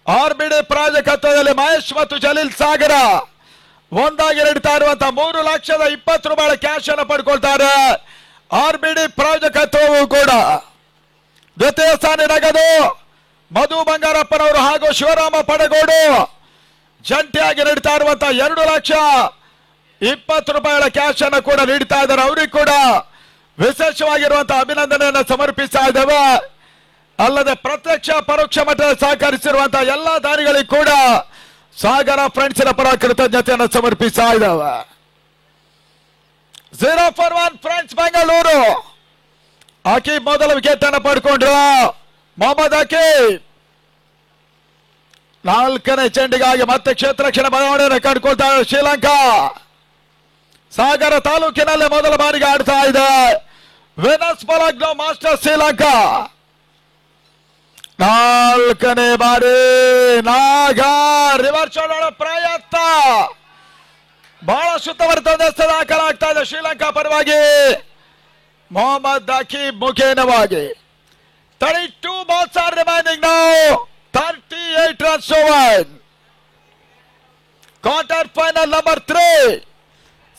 RBD ಪ್ರಾಜೆಕ್ಟದಲ್ಲಿ ಮಹೇಶ್ ಮತ್ತು ಜಲೀಲ್ ಸಾಗರ ಒಂದಾಗಿ ನೀಡ್ತಾ ಇರುವಂತಹ 3,20,20 ರೂಪಾಯಿ ಕ್ಯಾಶ್ ಅನ್ನು ಪಡ್ಕೊಳ್ತಾರೆ. RBD ಪ್ರಾಜೆಕ್ಟವು ಕೂಡ ದ್ವಿತೀಯ ಸ್ಥಾನ ನಗದು ಮಧು ಬಂಗಾರಪ್ಪನವರು ಹಾಗೂ ಶಿವರಾಮ ಪಡಗೋಡು ಜಂಟಿಯಾಗಿ ನೀಡ್ತಾ ಇರುವಂತಹ 2,20,20 ರೂಪಾಯಿಗಳ ಕ್ಯಾಶ್ ಅನ್ನು ಕೂಡ ನೀಡ್ತಾ ಇದ್ದಾರೆ. ಅವರಿಗೆ ಕೂಡ ವಿಶೇಷವಾಗಿರುವಂತಹ ಅಭಿನಂದನೆಯನ್ನು ಸಮರ್ಪಿಸ್ತಾ ಇದ್ದೇವೆ. ಅಲ್ಲದೆ ಪ್ರತ್ಯಕ್ಷ ಪರೋಕ್ಷ ಮಟ್ಟದಲ್ಲಿ ಸಹಕರಿಸಿರುವಂತಹ ಎಲ್ಲಾ ದಾನಿಗಳಿಗೆ ಕೂಡ ಸಾಗರ ಫ್ರೆಂಡ್ಸ್ ಪರ ಕೃತಜ್ಞತೆಯನ್ನು ಸಮರ್ಪಿಸ್ತಾ ಇದ್ದೇವೆ. 0-1 ಫ್ರೆಂಡ್ಸ್ ಬೆಂಗಳೂರು. ಅಕೀಬ್ ಮೊದಲ ವಿಕೆಟ್ ಅನ್ನು ಪಡ್ಕೊಂಡ್ರು. ಮೊಹಮ್ಮದ್ ಅಕೀಬ್ 4ನೇ ಚೆಂಡಿಗಾಗಿ ಮತ್ತೆ ಕ್ಷೇತ್ರ ರಕ್ಷಣೆ ಬದಲಾವಣೆಯನ್ನು ಕಂಡುಕೊಳ್ತಾ ಶ್ರೀಲಂಕಾ. ಸಾಗರ ತಾಲೂಕಿನಲ್ಲಿ ಮೊದಲ ಬಾರಿಗೆ ಆಡ್ತಾ ಇದೆ. ವೆನಸ್ ಬೊಲಾಗ್ನೋ ಮಾಸ್ಟರ್ ಶ್ರೀಲಂಕಾ 4ನೇ ಬಾರಿ ನಾಗ ರಿವರ್ಸ್ ಹೊಡೆಯುವ ಪ್ರಯತ್ನ ಬಹಳ ಶುದ್ಧವರ್ತದೆ ದಾಖಲಾಗ್ತಾ ಇದೆ ಶ್ರೀಲಂಕಾ ಪರವಾಗಿ. Mohammed Aqib ಮುಖೇನವಾಗಿ 32 balls are remaining now. 38 runs over. Quarter final number 3.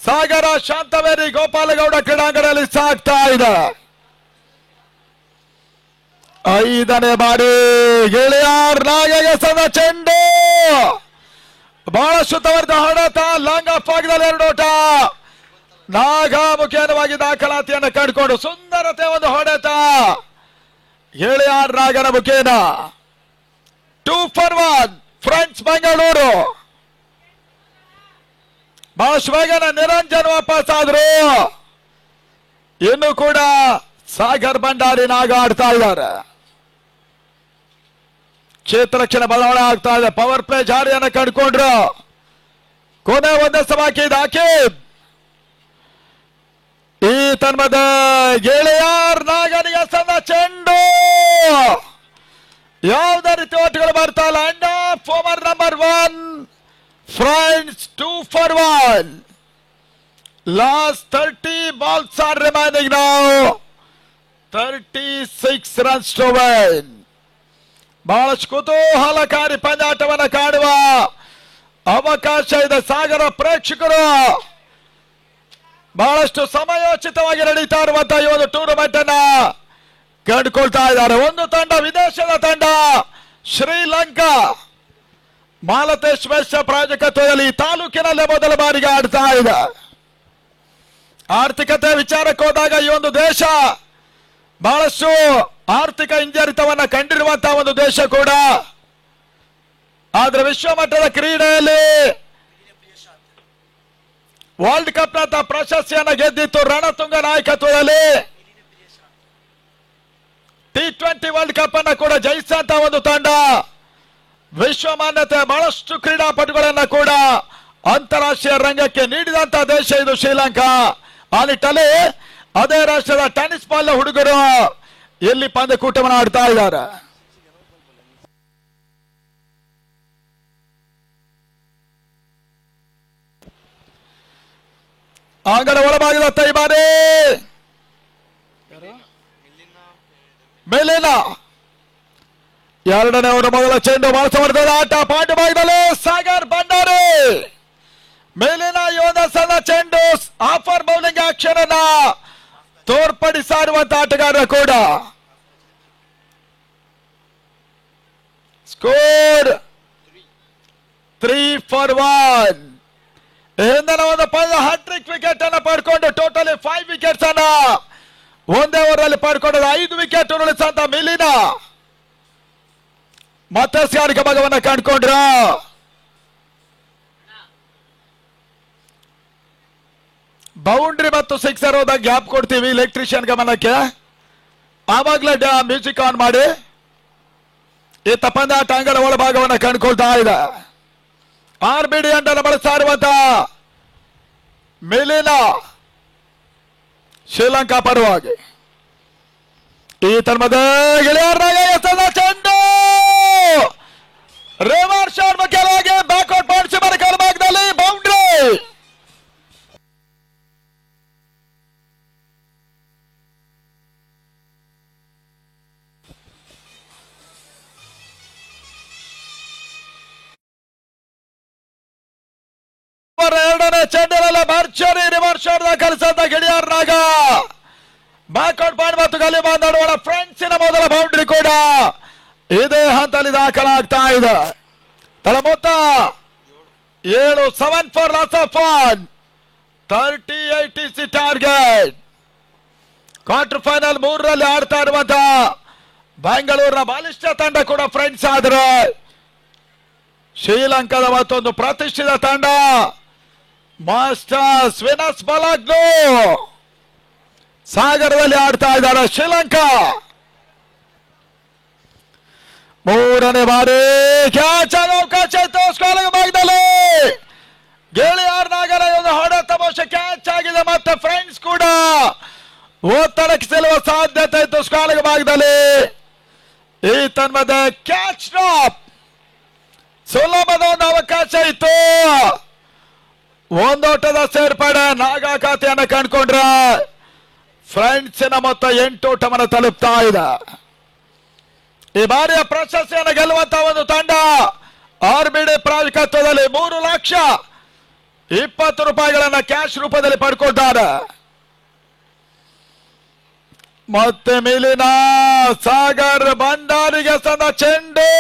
ಸಾಗರ ಶಾಂತವೇರಿ ಗೋಪಾಲಗೌಡ ಕ್ರೀಡಾಂಗಣದಲ್ಲಿ ಸಾಗ್ತಾ ಇದೆ. 5ನೇ ಬಾರಿ ಗೆಳೆಯರ್ ನಾಗಗೆ ಸದ ಚೆಂಡು ಬಹಳ ಶುದ್ಧವಾದ ಹೊಡೆತ. ಲಾಂಗ್ ಆಫ್ ಆಗಿದಲ್ಲಿ 2 ಓಟ. ನಾಗ ಮುಖೇನವಾಗಿ ದಾಖಲಾತಿಯನ್ನು ಕಂಡುಕೊಂಡು ಸುಂದರತೆ ಒಂದು ಹೊಡೆತ ಗೆಳೆಯರ್ ನಾಗನ ಮುಖೇನ. 2 for 1 ಫ್ರೆಂಡ್ಸ್ ಬೆಂಗಳೂರು. ಬಹಳ ಬೇಗನೆ ನಿರಂಜನ್ ವಾಪಸ್ ಆದ್ರು. ಇನ್ನು ಕೂಡ ಸಾಗರ್ ಭಂಡಾರಿ ನಾಗ ಆಡ್ತಾ ಇದ್ದಾರೆ. ಕ್ಷೇತ್ರ ರಕ್ಷಣೆ ಬದಲಾವಣೆ ಆಗ್ತಾ ಇದೆ. ಪವರ್ ಪ್ಲೇ ಜಾರಿಯನ್ನು ಕಂಡುಕೊಂಡ್ರು. ಕೊನೆ ಒಂದೇ ಸಭಾಕಿ ಇದೆ. ಆಕಿಬ್ ಈ ತನ್ಮದ ಗೆಳೆಯರ್ ನಾಗನಿಗೆ ಸದ ಚೆಂಡು. ಯಾವುದೇ ರೀತಿ ಓಟುಗಳು ಬರ್ತಾ ಇಲ್ಲ. And over number 1 friends 2 for 1. Last 30 balls are remaining now. 36 runs to win. ಬಹಳಷ್ಟು ಕುತೂಹಲಕಾರಿ ಪಂದ್ಯಾಟವನ್ನು ಕಾಡುವ ಅವಕಾಶ ಇದೆ. ಸಾಗರ ಪ್ರೇಕ್ಷಕರು ಬಹಳಷ್ಟು ಸಮಯೋಚಿತವಾಗಿ ನಡೀತಾ ಇರುವಂತಹ ಈ ಒಂದು ಟೂರ್ನಮೆಂಟ್ ಅನ್ನ ಕಂಡುಕೊಳ್ತಾ ಇದ್ದಾರೆ. ಒಂದು ತಂಡ ವಿದೇಶದ ತಂಡ ಶ್ರೀಲಂಕಾ. ಮಾಲತೇಶ್ ಮೆಸ್ಸ ಪ್ರಾಯೋಜಕತ್ವದಲ್ಲಿ ತಾಲೂಕಿನಲ್ಲೇ ಮೊದಲ ಬಾರಿಗೆ ಆಡ್ತಾ ಇದೆ. ಆರ್ಥಿಕತೆ ವಿಚಾರಕ್ಕೆ ಹೋದಾಗ ಈ ಒಂದು ದೇಶ ಬಹಳಷ್ಟು ಆರ್ಥಿಕ ಹಿಂಜರಿತವನ್ನ ಕಂಡಿರುವಂತಹ ಒಂದು ದೇಶ ಕೂಡ. ಆದ್ರೆ ವಿಶ್ವಮಟ್ಟದ ಕ್ರೀಡೆಯಲ್ಲಿ ವರ್ಲ್ಡ್ ಕಪ್ ನಂತ ಪ್ರಶಸ್ತಿಯನ್ನು ಗೆದ್ದಿತ್ತು ರಣತುಂಗ ನಾಯಕತ್ವದಲ್ಲಿ. T20 ವರ್ಲ್ಡ್ ಕಪ್ ಅನ್ನ ಕೂಡ ಜಯಿಸಂತ ಒಂದು ತಂಡ. ವಿಶ್ವ ಮಾನ್ಯತೆ ಬಹಳಷ್ಟು ಕ್ರೀಡಾಪಟುಗಳನ್ನ ಕೂಡ ಅಂತಾರಾಷ್ಟ್ರೀಯ ರಂಗಕ್ಕೆ ನೀಡಿದಂತ ದೇಶ ಇದು ಶ್ರೀಲಂಕಾ. ಆ ನಿಟ್ಟಲ್ಲಿ ಅದೇ ರಾಷ್ಟ್ರದ ಟೆನ್ನಿಸ್ ಬಾಲ್ ಹುಡುಗರು ಎಲ್ಲಿ ಪಂದ್ಯಕೂಟವನ್ನು ಆಡ್ತಾ ಇದ್ದಾರೆ. ಅಂಗಡ ಒಳಭಾಗದ ತೈಬಾರಿ ಮೇಲಿನ 2ನೇ ಓವರ್ ಮೊದಲ ಚೆಂಡು ಬಳಸಬಾರ್ದ ಆಟ. ಪಾಯಿಂಟ್ ಭಾಗದಲ್ಲಿ ಸಾಗರ್ ಭಂಡಾರಿ ಮೇಲಿನ ಯೋಧಸದ ಚೆಂಡು ಆಫರ್ ಬೌಲಿಂಗ್ ಆಕ್ಷನ್ ಅನ್ನ ತೋರ್ಪಡಿಸಿರುವಂತ ಆಟಗಾರ ಕೂಡ. Score 3 for 1. ಹಿಂದಿನ ಒಂದು ಪಂದ್ಯ ಹ್ಯಾಟ್ರಿಕ್ ವಿಕೆಟ್ ಅನ್ನು ಪಡ್ಕೊಂಡು ಟೋಟಲಿ 5 ವಿಕೆಟ್ಸ್ ಅನ್ನ ಒಂದೇ ಓವರ್ ಅಲ್ಲಿ ಪಡ್ಕೊಂಡ 5 ವಿಕೆಟ್ ಉರುಳಿಸಂತ ಮಿಲಿನ ಮತ್ತೆ ಸ್ಯಾರಿಕ ಭಾಗವನ್ನ ಕಂಡುಕೊಂಡ್ರ. ಬೌಂಡ್ರಿ ಮತ್ತು ಸಿಕ್ಸರ್ ಹೋದಾಗ ಗ್ಯಾಪ್ ಕೊಡ್ತೀವಿ ಎಲೆಕ್ಟ್ರಿಷಿಯನ್ ಗಮನಕ್ಕೆ. ಆವಾಗಲೇ ಮ್ಯೂಸಿಕ್ ಆನ್ ಮಾಡಿ ಈ ಪಂದ್ಯಾಟ ಅಂಗಡ ಒಳಭಾಗವನ್ನ ಕಂಡುಕೊಳ್ತಾ ಇದೆ. RBD ಅಂಡನ್ನು ಬಳಸ್ತಾ ಇರುವಂತ ಮಿಲಿನ ಶ್ರೀಲಂಕಾ ಪರವಾಗಿ. ಈ ತನ್ಮದ ಗೆಳೆಯರ ಚೆಂಡು ರಿವರ್ಸ್ ಶಾಟ್ ಮುಖ್ಯವಾಗಿ ಬ್ಯಾಕ್ಔಟ್ ಮಾಡಿಸಿ ಬರಕಾಲ ಭಾಗದಲ್ಲಿ ಬೌಂಡ್ರಿ. ಎರಡನೇ ಚೆಂಡಿನಲ್ಲಿ ಭರ್ಜರಿ ರಿವರ್ಸ್ ಶಾಟ್ ದಾಖಲಿಸಿದ ಗೆಳೆಯರ್ ನಾಗ. ಬ್ಯಾಕ್ಔಟ್ ಪಾಯಿಂಟ್ ಮತ್ತು ಗಲಿ ಮಾತಾಡುವ ಫ್ರೆಂಡ್ಸಿನ ಮೊದಲ ಬೌಂಡ್ರಿ ಕೂಡ ಇದೇ ಹಂತದಲ್ಲಿ ದಾಖಲಾಗ್ತಾ ಇದೆ. ತಳ ಮೊತ್ತ 7 7 for loss of 1. 38 is the target. Quarter final 3ರಲ್ಲಿ ಆಡ್ತಾ ಇರುವಂತ ಬೆಂಗಳೂರಿನ ಬಲಿಷ್ಠ ತಂಡ ಕೂಡ ಫ್ರೆಂಡ್ಸ್ ಆದ್ರೆ ಶ್ರೀಲಂಕಾದ ಮತ್ತೊಂದು ಪ್ರತಿಷ್ಠಿತ ತಂಡ ಮಾಸ್ಟರ್ಸ್ ವಿನಸ್ ಬಲಾಗ್ನೋ ಸಾಗರದಲ್ಲಿ ಆಡ್ತಾ ಇದ್ದಾರೆ ಶ್ರೀಲಂಕಾ. 3ನೇ ಬಾರಿ ಕ್ಯಾಚ್ ಆದ ಅವಕಾಶ ಇತ್ತು ಸ್ಕೋರಿಂಗ್ ಭಾಗದಲ್ಲಿ. ಗೆಳೆಯರ್ ನಾಗರ ಒಂದು ಹೊಡೆತ ಮೋಶ ಕ್ಯಾಚ್ ಆಗಿದೆ. ಮತ್ತೆ ಫ್ರೆಂಡ್ಸ್ ಕೂಡ ಒತ್ತಡಕ್ಕೆ ಸೆಲ್ಲುವ ಸಾಧ್ಯತೆ ಇತ್ತು ಸ್ಕೋರಿಂಗ್ ಭಾಗದಲ್ಲಿ. ಈ ತನ್ಮಧ್ಯೆ ಕ್ಯಾಚ್ ಡ್ರಾಪ್ ಸುಲಭದ ಒಂದು ಅವಕಾಶ ಇತ್ತು. ಒಂದೋಟದ ಸೇರ್ಪಡೆ ನಾಗ ಖಾತೆಯನ್ನು ಕಂಡುಕೊಂಡ್ರ ಫ್ರೆಂಡ್ಸಿನ ಮೊತ್ತ 8 ಓಟವನ್ನು ತಲುಪ್ತಾ ಇದೆ. ಈ ಬಾರಿಯ ಪ್ರಶಸ್ತಿಯನ್ನು ಗೆಲ್ಲುವಂತಹ ಒಂದು ತಂಡ RBD ಪ್ರಾಯೋಜಕತ್ವದಲ್ಲಿ 3 ಲಕ್ಷ ₹20 ಕ್ಯಾಶ್ ರೂಪದಲ್ಲಿ ಪಡ್ಕೊಳ್ತಾರೆ. ಮತ್ತೆ ಮಿಲಿನ ಸಾಗರ್ ಭಂಡಾರಿಗೆ ಸಂದ ಚೆಂಡು,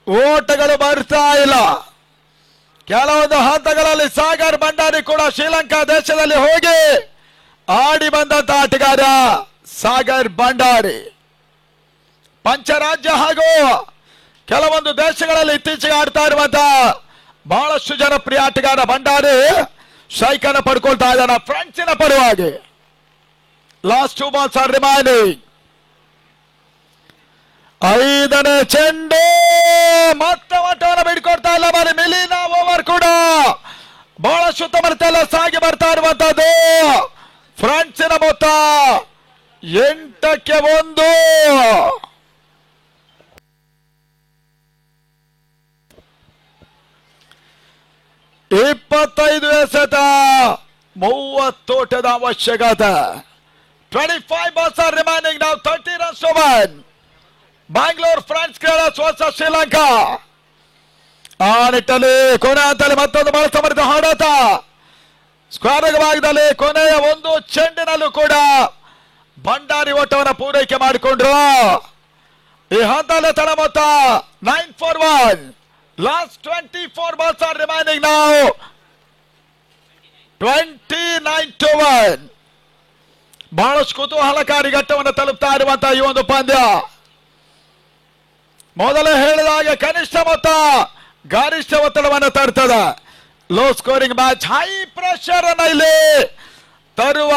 ಓಟಗಳು ಬರ್ತಾ ಇಲ್ಲ. ಕೆಲವೊಂದು ಹಂತಗಳಲ್ಲಿ ಸಾಗರ್ ಭಂಡಾರಿ ಕೂಡ ಶ್ರೀಲಂಕಾ ದೇಶದಲ್ಲಿ ಹೋಗಿ ಆಡಿ ಬಂದಂತ ಆಟಗಾರ ಸಾಗರ್ ಭಂಡಾರಿ. ಪಂಚರಾಜ್ಯ ಹಾಗೂ ಕೆಲವೊಂದು ದೇಶಗಳಲ್ಲಿ ಇತ್ತೀಚೆಗೆ ಆಡ್ತಾ ಇರುವಂತ ಬಹಳಷ್ಟು ಜನಪ್ರಿಯ ಆಟಗಾರ ಭಂಡಾರಿ ಸ್ಟ್ರೈಕ್ ಅನ್ನು ಪಡ್ಕೊಳ್ತಾ ಇದ್ದಾನೆ ಫ್ರಾನ್ಸಿನ ಪರವಾಗಿ. Last 2 balls are remaining. 5ನೇ ಚೆಂಡು, ಮತ್ತೆ ಮಟ್ಟವನ್ನು ಬಿಡ್ಕೊಡ್ತಾ ಇಲ್ಲ ಬಾರಿ ಮಿಲಿನ ಓವರ್ ಕೂಡ ಬಹಳ ಸುತ್ತಮುತ್ತಲ ಸಾಗಿ ಬರ್ತಾ ಇರುವಂತದ್ದು. ಫ್ರಾನ್ಸಿನ ಮೊತ್ತ 8ಕ್ಕೆ 1. ಇಪ್ಪತ್ತೈದು ಎಸೆತ, 30 ಓಟದ ಅವಶ್ಯಕತೆ. 25 balls are remaining now. 30 runs to win. Bangalore friends ಕ್ರೀಡಾಸ್ ವರ್ಸಸ್ ಶ್ರೀಲಂಕಾ. ಆ ನಿಟ್ಟಲ್ಲಿ ಕೊನೆ ಹಂತದಲ್ಲಿ ಮತ್ತೊಂದು ಬಹಳ ಸಮರ್ಥ ಹಾಡಾಟ. ಸ್ಕ್ವೇರ್ ಭಾಗದಲ್ಲಿ ಕೊನೆಯ ಒಂದು ಚೆಂಡಿನಲ್ಲೂ ಕೂಡ ಭಂಡಾರಿ ಓಟವನ್ನು ಪೂರೈಕೆ ಮಾಡಿಕೊಂಡ್ರು. ಈ ಹಂತದಲ್ಲಿ ತಡ ಮೊತ್ತ 9 for 1. Last 24 balls are remaining now. 29 to 1. ಬಹಳಷ್ಟು ಕುತೂಹಲಕಾರಿ ಘಟ್ಟವನ್ನು ತಲುಪ್ತಾ ಇರುವಂತಹ ಈ ಒಂದು ಪಂದ್ಯ. ಮೊದಲೇ ಹೇಳಿದಾಗ ಕನಿಷ್ಠ ಮೊತ್ತ ಗರಿಷ್ಠ ಒತ್ತಡವನ್ನು ತರ್ತದೆ. Low scoring match, high pressure ಅನ್ನ ಇಲ್ಲಿ ತರುವ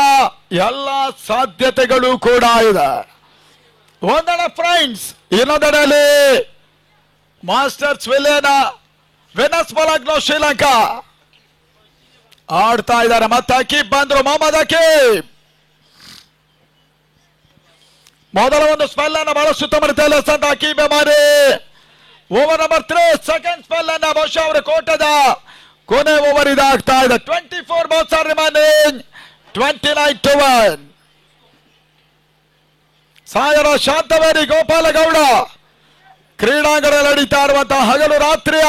ಎಲ್ಲ ಸಾಧ್ಯತೆಗಳು ಕೂಡ ಇದೆ. ಒಂದೆಡೆ ಫ್ರೆಂಡ್ಸ್, ಇನ್ನೊಂದೆಡೆಯಲ್ಲಿ ಮಾಸ್ಟರ್ಸ್ ವೆನಸ್ ಮೊಲಾಗ್ನೋ ಶ್ರೀಲಂಕಾ ಆಡ್ತಾ ಇದ್ದಾರೆ. ಮತ್ತೆ ಅಕೀಬ್ ಬಂದ್ರು, ಮೊಹಮ್ಮದ್ ಅಕೀಬ್ ಮೊದಲ ಒಂದು ಸ್ಪೆಲ್ ಅನ್ನ ಬಹಳ ಸುತ್ತಮುತ್ತಲ ಸಂತ ಅಕೀಬೆ ಮಾಡಿ ಓವರ್ ನಂಬರ್ 3 ಸೆಕೆಂಡ್ ಸ್ಪೆಲ್ ಅನ್ನ ಬಹುಶಃ ಅವರ ಕೋಟದ ಕೊನೆ ಓವರ್ ಇದಾಗ್ತಾ ಇದೆ. 24 balls are remaining. 29 to 1. ಸಾಗರ ಶಾಂತವೇರಿ ಗೋಪಾಲಗೌಡ ಕ್ರೀಡಾಂಗಣ ನಡೀತಾ ಇರುವಂತಹ ಹಗಲು ರಾತ್ರಿಯ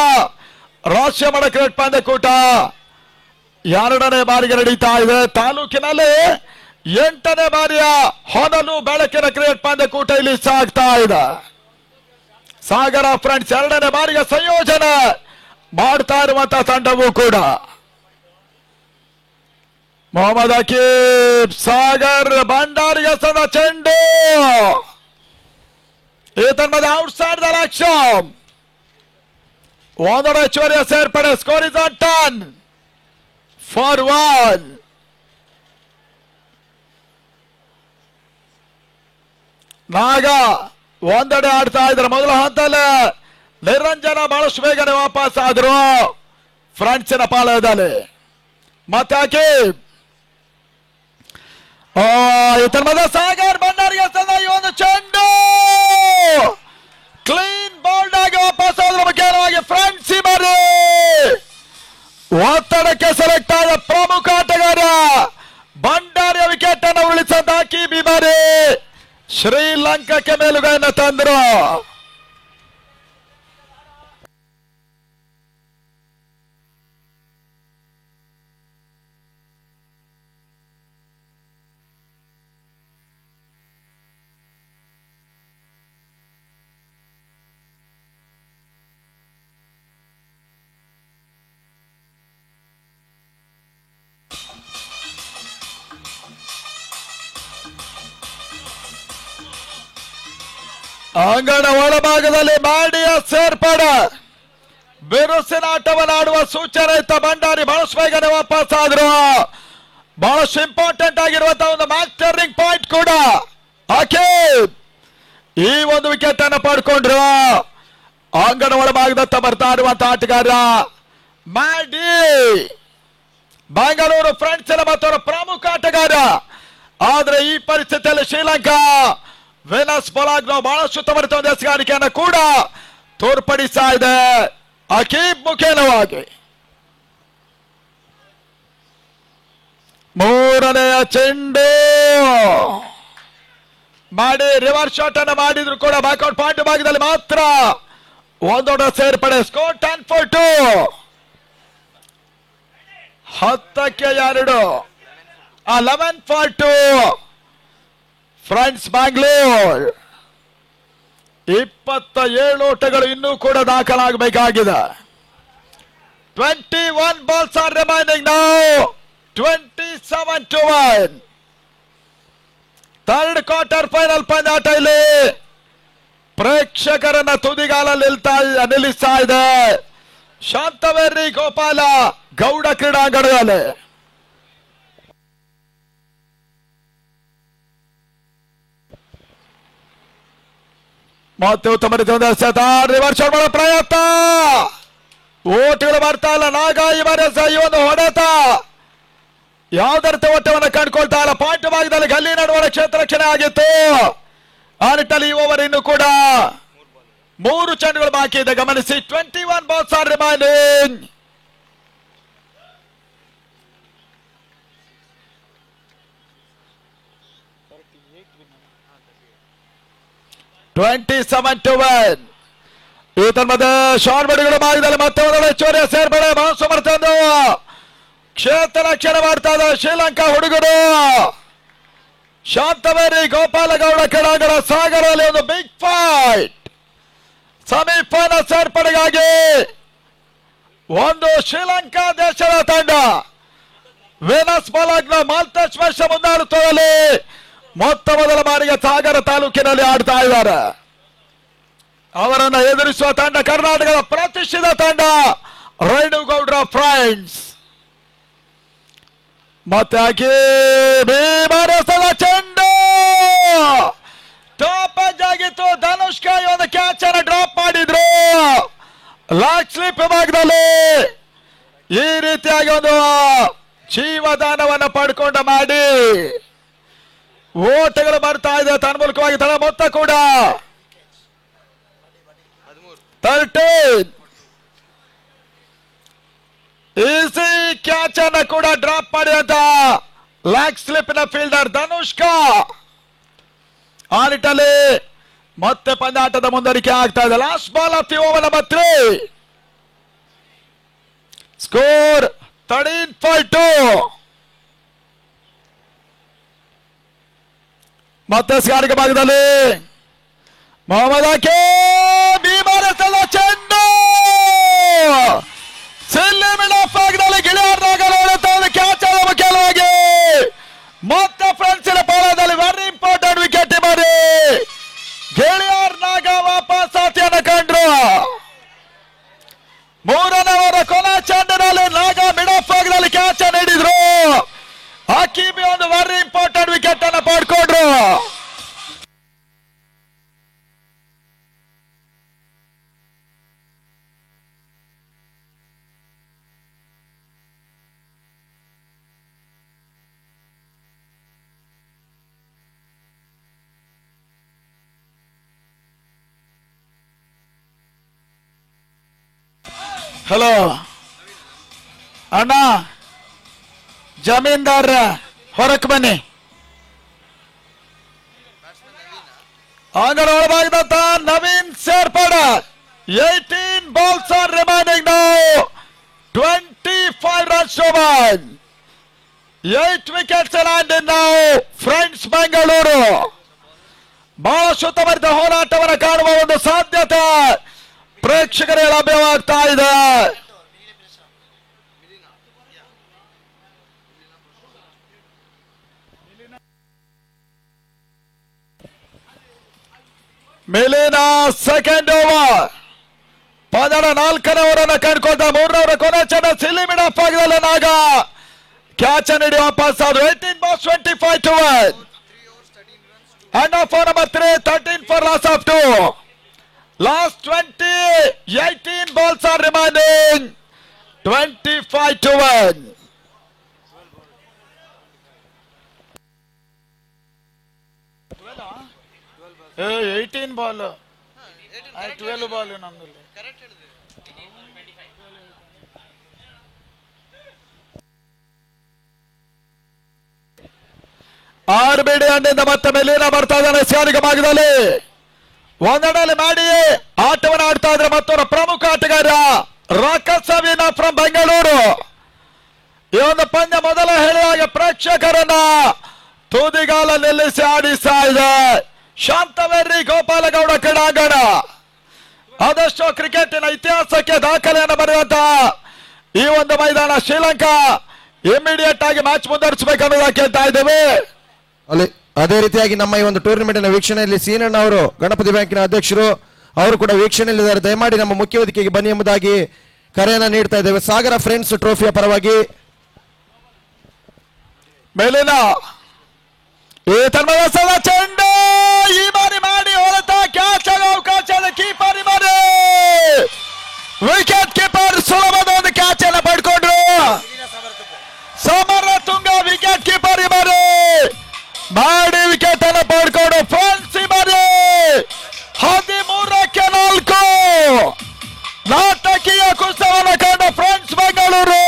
ರಾಷ್ಟ್ರೀಯ ಮಟ್ಟ ಕ್ರಿಕೆಟ್ ಪಂದ್ಯಕೂಟ 2ನೇ ಬಾರಿಗೆ ನಡೀತಾ ಇದೆ. ತಾಲೂಕಿನಲ್ಲಿ 8ನೇ ಬಾರಿಯ ಹೊನಲು ಬೆಳಕಿನ ಕ್ರಿಕೆಟ್ ಪಂದ್ಯಕೂಟ ಇಲ್ಲಿ ಸಾಗ್ತಾ ಇದೆ. ಸಾಗರ ಫ್ರೆಂಡ್ಸ್ 2ನೇ ಬಾರಿಗೆ ಸಂಯೋಜನೆ ಮಾಡ್ತಾ ಇರುವಂತಹ ತಂಡವೂ ಕೂಡ. ಮೊಹಮ್ಮದ್ ಅಕೀಬ್, ಸಾಗರ್ ಭಂಡಾರಿಗೆ ಸದ ಚೆಂಡು, ಈತನ ಔಟ್ಸೈಡ್ ದ ಲಕ್ಷ್ಯಂ. 1 ಹೆಚ್ಚುವರಿಯ ಸೇರ್ಪಡೆ. Score is 10 for 1. ನಾಗ ಒಂದೆಡೆ ಆಡ್ತಾ ಇದ್ರು. ಮೊದಲ ಹಂತದಲ್ಲಿ ನಿರಂಜನ ಬಹಳಷ್ಟು ಬೇಗನೆ ವಾಪಸ್ ಆದ್ರು ಫ್ರಾನ್ಸಿನ ಪಾಳಯದಲ್ಲಿ. ಮತ್ತೆ ಅಕೀಬ್, ಇತರ ಸಾಗರ್ ಭಂಡಾರಿಗೆ ಈ ಒಂದು ಚೆಂಡು ಕ್ಲೀನ್ ಬೌಲ್ಡ್ ಆಗಿ ವಾಪಸ್ ಆದ್ರ ಮುಖ್ಯವಾಗಿ ಫ್ರಾನ್ಸಿ ಮರಿ ಒತ್ತಡಕ್ಕೆ ಸೆಲೆಕ್ಟ್ ಆದ ಪ್ರಮುಖ ಆಟಗಾರ ಭಂಡಾರಿಯ ವಿಕೆಟ್ ಅನ್ನು ಉರುಳಿಸಿದ ಅಕೀಬ್ ಮರಿ ಶ್ರೀಲಂಕಾಕ್ಕೆ ಮೇಲುಗೈಯನ್ನು ತಂದರು. ಅಂಗಣ ಒಳಭಾಗದಲ್ಲಿ ಮಾಡಿಯ ಸೇರ್ಪಡೆ. ಬಿರುಸಿನ ಆಟವನ್ನು ಆಡುವ ಸೂಚನೆ ಇತ್ತ ಭಂಡಾರಿ ಬಹಳಷ್ಟು ಬೇಗನೆ ವಾಪಸ್ ಆದ್ರು. ಬಹಳಷ್ಟು ಇಂಪಾರ್ಟೆಂಟ್ ಆಗಿರುವಂತಹ ಒಂದು ಮ್ಯಾಚ್ ಟರ್ನಿಂಗ್ ಪಾಯಿಂಟ್ ಕೂಡ ಅಕೀಬ್ ಈ ಒಂದು ವಿಕೆಟ್ ಅನ್ನು ಪಡ್ಕೊಂಡ್ರು. ಅಂಗಣ ಒಳಭಾಗದತ್ತ ಬರ್ತಾ ಇರುವಂತಹ ಆಟಗಾರ ಮ್ಯಾಡಿ, ಬೆಂಗಳೂರು ಫ್ರೆಂಡ್ಸ್ ಮತ್ತವರ ಪ್ರಮುಖ ಆಟಗಾರ. ಆದ್ರೆ ಈ ಪರಿಸ್ಥಿತಿಯಲ್ಲಿ ಶ್ರೀಲಂಕಾ ವೆನಸ್ ಮೊಲಾಗ್ನೋ ಬಹಳಷ್ಟು ಉತ್ತಮ ಒಂದು ಎಸೆಗಾರಿಕೆಯನ್ನು ಕೂಡ ತೋರ್ಪಡಿಸ್ತಾ ಇದೆ ಅಕೀಬ್ ಮುಖೇನವಾಗಿ. 3ನೆಯ ಚೆಂಡು ಮಾಡಿ ರಿವರ್ಸ್ ಶಾಟ್ ಅನ್ನು ಮಾಡಿದ್ರು ಕೂಡ ಬ್ಯಾಕ್ಔಟ್ ಪಾಯಿಂಟ್ ಭಾಗದಲ್ಲಿ ಮಾತ್ರ ಒಂದೊಡ ಸೇರ್ಪಡೆ. ಸ್ಕೋರ್ 10-2. 10-2. 11-2 ಫ್ರೆಂಡ್ಸ್ ಬ್ಯಾಂಗ್ಳೂರ್. 27 ಓಟಗಳು ಇನ್ನೂ ಕೂಡ ದಾಖಲಾಗಬೇಕಾಗಿದೆ. 21 balls are remaining now. 27-1. Third quarter final ಪಂದ್ಯಾಟ ಇಲ್ಲಿ ಪ್ರೇಕ್ಷಕರನ್ನ ತುದಿಗಾಲಲ್ಲಿ ನಿಲ್ಲಿಸ್ತಾ ಇದೆ ಶಾಂತವೇರಿ ಗೋಪಾಲ ಗೌಡ ಕ್ರೀಡಾಂಗಣದಲ್ಲಿ. ಮತ್ತೆ ಉತ್ತಮ ರಿವರ್ಸ್ ಮಾಡೋ ಪ್ರಯತ್ನ. ಓಟುಗಳು ಬರ್ತಾ ಇಲ್ಲ. ನಾಗ ಈ ಒಂದು ಹೊಡೆತ ಯಾವುದೇ ರೀತಿ ಓಟವನ್ನು ಕಂಡುಕೊಳ್ತಾ ಇಲ್ಲ. ಪಾಯಿಂಟ್ ಭಾಗದಲ್ಲಿ ಗಲ್ಲಿ ನಡುವಣ ಕ್ಷೇತ್ರ ರಕ್ಷಣೆ ಆಗಿತ್ತು. ಆ ನಿಟ್ಟಲ್ಲಿ ಈ ಓವರ್ ಇನ್ನು ಕೂಡ 3 ಚೆಂಡುಗಳು ಬಾಕಿ ಇದೆ ಗಮನಿಸಿ. 21 balls are remaining. ಮಧ್ಯೆ ಶಾರ್ಟ್ ಬಡಿಗಳು ಭಾಗದಲ್ಲಿ ಮತ್ತೆ ಒಂದೊಳ್ಳೆ ಚೋರಿಯ ಸೇರ್ಪಡೆ. ಸಮರ್ಥಂದು ಕ್ಷೇತ್ರ ರಕ್ಷಣೆ ಮಾಡ್ತಾ ಇದ್ದಾರೆ ಶ್ರೀಲಂಕಾ ಹುಡುಗರು. ಶಾಂತವೇರಿ ಗೋಪಾಲಗೌಡ ಕ್ರೀಡಾಂಗಣ ಸಾಗರದಲ್ಲಿ ಒಂದು ಬಿಗ್ ಫೈಟ್. ಸೆಮಿಫೈನಲ್ ಸೇರ್ಪಡೆಗಾಗಿ ಒಂದು ಶ್ರೀಲಂಕಾ ದೇಶದ ತಂಡ ವೇನಸ್ ಬಾಲಕ್ನ ಮಾಲ್ತೇಶ್ ಮೆಶ್ ಮುಂದಾಡುತ್ತದಲ್ಲಿ ಮೊತ್ತ ಮೊದಲ ಬಾರಿಗೆ ಸಾಗರ ತಾಲೂಕಿನಲ್ಲಿ ಆಡ್ತಾ ಇದ್ದಾರೆ. ಅವರನ್ನು ಎದುರಿಸುವ ತಂಡ ಕರ್ನಾಟಕದ ಪ್ರತಿಷ್ಠಿತ ತಂಡ ರೇಣುಗೌಡ್ರ ಫ್ರೆಂಡ್ಸ್. ಮತ್ತೆ ಹಾಕಿ ಚೆಂಡು ಟಾಪ್ ಎಡ್ಜ್ ಆಗಿತ್ತು. ಧನುಷ್ಕಾ ಒಂದು ಕ್ಯಾಚ್ ಅನ್ನು ಡ್ರಾಪ್ ಮಾಡಿದ್ರು ಲಾಗ್ ಸ್ಲಿಪ್ ಭಾಗದಲ್ಲಿ. ಈ ರೀತಿಯಾಗಿ ಒಂದು ಜೀವದಾನವನ್ನು ಪಡ್ಕೊಂಡ ಮಾಡಿ ಓಟಗಳು ಬರ್ತಾ ಇದೆ. ತನ್ಮೂಲಕವಾಗಿ ತಳ ಮೊತ್ತ ಕೂಡ 13. ಈಸಿ ಕ್ಯಾಚ್ ಅನ್ನ ಕೂಡ ಡ್ರಾಪ್ ಮಾಡಿದಂತ ಲ್ಯಾಗ್ ಸ್ಲಿಪ್ ನ ಫೀಲ್ಡರ್ ಧನುಷ್ಕಾ. ಆ ನಿಟ್ಟಲ್ಲಿ ಮತ್ತೆ ಪಂದ್ಯಾಟದ ಮುಂದುವರಿಕೆ ಆಗ್ತಾ ಇದೆ. Last ball of the over number 3. Score 13-2. ಮತ್ತೆ ಸ್ಕಾರಿಕ ಭಾಗದಲ್ಲಿ ಮೊಹಮ್ಮದ್ ಹಾಕಿ ಭೀಮರಸದ ಚೆಂಡು ಸಿಲ್ಲಿ ಮಿಡಾಫ್ ಭಾಗದಲ್ಲಿ ಗಿಳಿಯಾರ್ನಾಗ ಒಂದು ಕ್ಯಾಚ್ ಆದ ಮುಖ್ಯವಾಗಿ ಮತ್ತೆ ಫ್ರೆಂಡ್ಸಿನ ಪಾಳದಲ್ಲಿ ವೆರಿ ಇಂಪಾರ್ಟೆಂಟ್ ವಿಕೆಟ್ ಮಾಡಿ ಗಿಳಿಯಾರ್ನಾಗ ವಾಪಸ್ ಸಾಥಿಯನ್ನು ಕಂಡ್ರು. 3ನೇ ಓವರ್ ಕೊನೆ ಚೆಂಡಿನಲ್ಲಿ ನಾಗ ಮಿಡಾಫ್ ಭಾಗದಲ್ಲಿ ಕ್ಯಾಚ್ ಅನ್ನು ಹಿಡಿದ್ರು. ಹಕೀಮಿ ಒಂದು ವೆರಿ ಇಂಪಾರ್ಟೆಂಟ್ ವಿಕೆಟ್ ಅನ್ನು ಪಡ್ಕೊಂಡ್ರು. ಹಲೋ ಅಣ್ಣ, ಜಮೀನ್ದಾರ ಹೊರಕ್ಕೆ ಬನ್ನಿ. ಅಂಗಡ ಒಳಭಾಗದಂತ ನವೀನ್ ಸೇರ್ಪಡೆ. 18 balls are remaining now. 25 runs over. 8 wickets landed now. Friends Bengaluru ಬಹಳ ಸುತ್ತಮುತ್ತ ಹೋರಾಟವನ್ನು ಕಾಣುವ ಒಂದು ಸಾಧ್ಯತೆ ಪ್ರೇಕ್ಷಕರಿಗೆ ಲಭ್ಯವಾಗ್ತಾ ಇದೆ. ಮಿಲಿನ ಸೆಕೆಂಡ್ ಓವರ್ ಪದರ 4ನೇ ಓವರನ್ನು ಕಂಡುಕೊಂಡ. 3ನೇ ಓವರ್ ಕೊನೆ ಚೆಂಡ ಸಿಲ್ಲಿ ಮಿಡಾಫ್ ಭಾಗದಲ್ಲಿ ನಾಗ ಕ್ಯಾಚ್ ಅನ್ನು ಹಿಡಿ ವಾಪಸ್ ಆದ್ರು. 18 balls 25-1. And of over number 3 13 for loss of 2. Last 18 balls are remaining. 25-1. Hey, 18 ball. 12 ball ನಂದು. ಆರ್ಬಿಡಿ ಅಂಡಿಂದ ಮತ್ತೆ ಮೇಲಿನ ಬರ್ತಾ ಇದ್ದಾನೆ ಸ್ಕಾರಿಕ ಭಾಗದಲ್ಲಿ. ಒಂದೆಡೆಯಲ್ಲಿ ಮಾಡಿ ಆಟವನ್ನು ಆಡ್ತಾ ಇದ್ರೆ ಮತ್ತೊಬ್ಬರ ಪ್ರಮುಖ ಆಟಗಾರ ರಾಕಸವಿನ ಫ್ರಮ್ ಬೆಂಗಳೂರು. ಈ ಒಂದು ಪಂದ್ಯ ಮೊದಲ ಹೇಳಿದಾಗ ಪ್ರೇಕ್ಷಕರನ್ನ ತುದಿಗಾಲ ನಿಲ್ಲಿಸಿ ಆಡಿಸ್ತಾ ಇದೆ ಶಾಂತವೇರಿ ಗೋಪಾಲಗೌಡ ಕ್ರೀಡಾಂಗಣ. ಆದಷ್ಟು ಕ್ರಿಕೆಟಿನ ಇತಿಹಾಸಕ್ಕೆ ದಾಖಲೆಯನ್ನು ಬರೆಯುವಂತ ಈ ಒಂದು ಮೈದಾನ ಶ್ರೀಲಂಕಾ ಇಮಿಡಿಯೇಟ್ ಆಗಿ ಮ್ಯಾಚ್ ಮುಂದುವರಿಸಬೇಕನ್ನೋದಕ್ಕೆ ಕೇಳ್ತಾ ಇದ್ದೇವೆ. ಅಲ್ಲಿ ಅದೇ ರೀತಿಯಾಗಿ ನಮ್ಮ ಈ ಒಂದು ಟೂರ್ನಮೆಂಟಿನ ವೀಕ್ಷಣೆಯಲ್ಲಿ ಸೀನಣ್ಣ ಅವರು ಗಣಪತಿ ಬ್ಯಾಂಕಿನ ಅಧ್ಯಕ್ಷರು ಅವರು ಕೂಡ ವೀಕ್ಷಣೆಯಲ್ಲಿದ್ದಾರೆ. ದಯಮಾಡಿ ನಮ್ಮ ಮುಖ್ಯ ವೇದಿಕೆಗೆ ಬನ್ನಿ ಎಂಬುದಾಗಿ ಕರೆಯನ್ನ ನೀಡ್ತಾ ಇದ್ದೇವೆ. ಸಾಗರ ಫ್ರೆಂಡ್ಸ್ ಟ್ರೋಫಿಯ ಪರವಾಗಿ ಮೇಲಿನ ಈ ತನ್ಮಯಸದ ಚೆಂಡು ಈ ಬಾರಿ ಮಾಡಿ ಹೊರತ ಕ್ಯಾಚ್ ಆಗ ಅವಕಾಶ ಕೀಪರ್ ಮಾಡಿ ವಿಕೆಟ್ ಕೀಪರ್ ಸುಲಭದ ಒಂದು ಕ್ಯಾಚ್ ಅನ್ನು ಪಡ್ಕೊಂಡ್ರು. ಸಮರ ತುಂಗ ವಿಕೆಟ್ ಕೀಪರ್ ಮಾಡಿ ವಿಕೆಟ್ ಅನ್ನು ಪಡ್ಕೊಂಡು ಫ್ರಾನ್ಸಿ ಮಾಡಿ 13ಕ್ಕೆ 4 ನಾಟಕೀಯ ಕುಸ್ತವನ್ನು ಕಂಡ ಫ್ರಾನ್ಸ್ ಬೆಂಗಳೂರು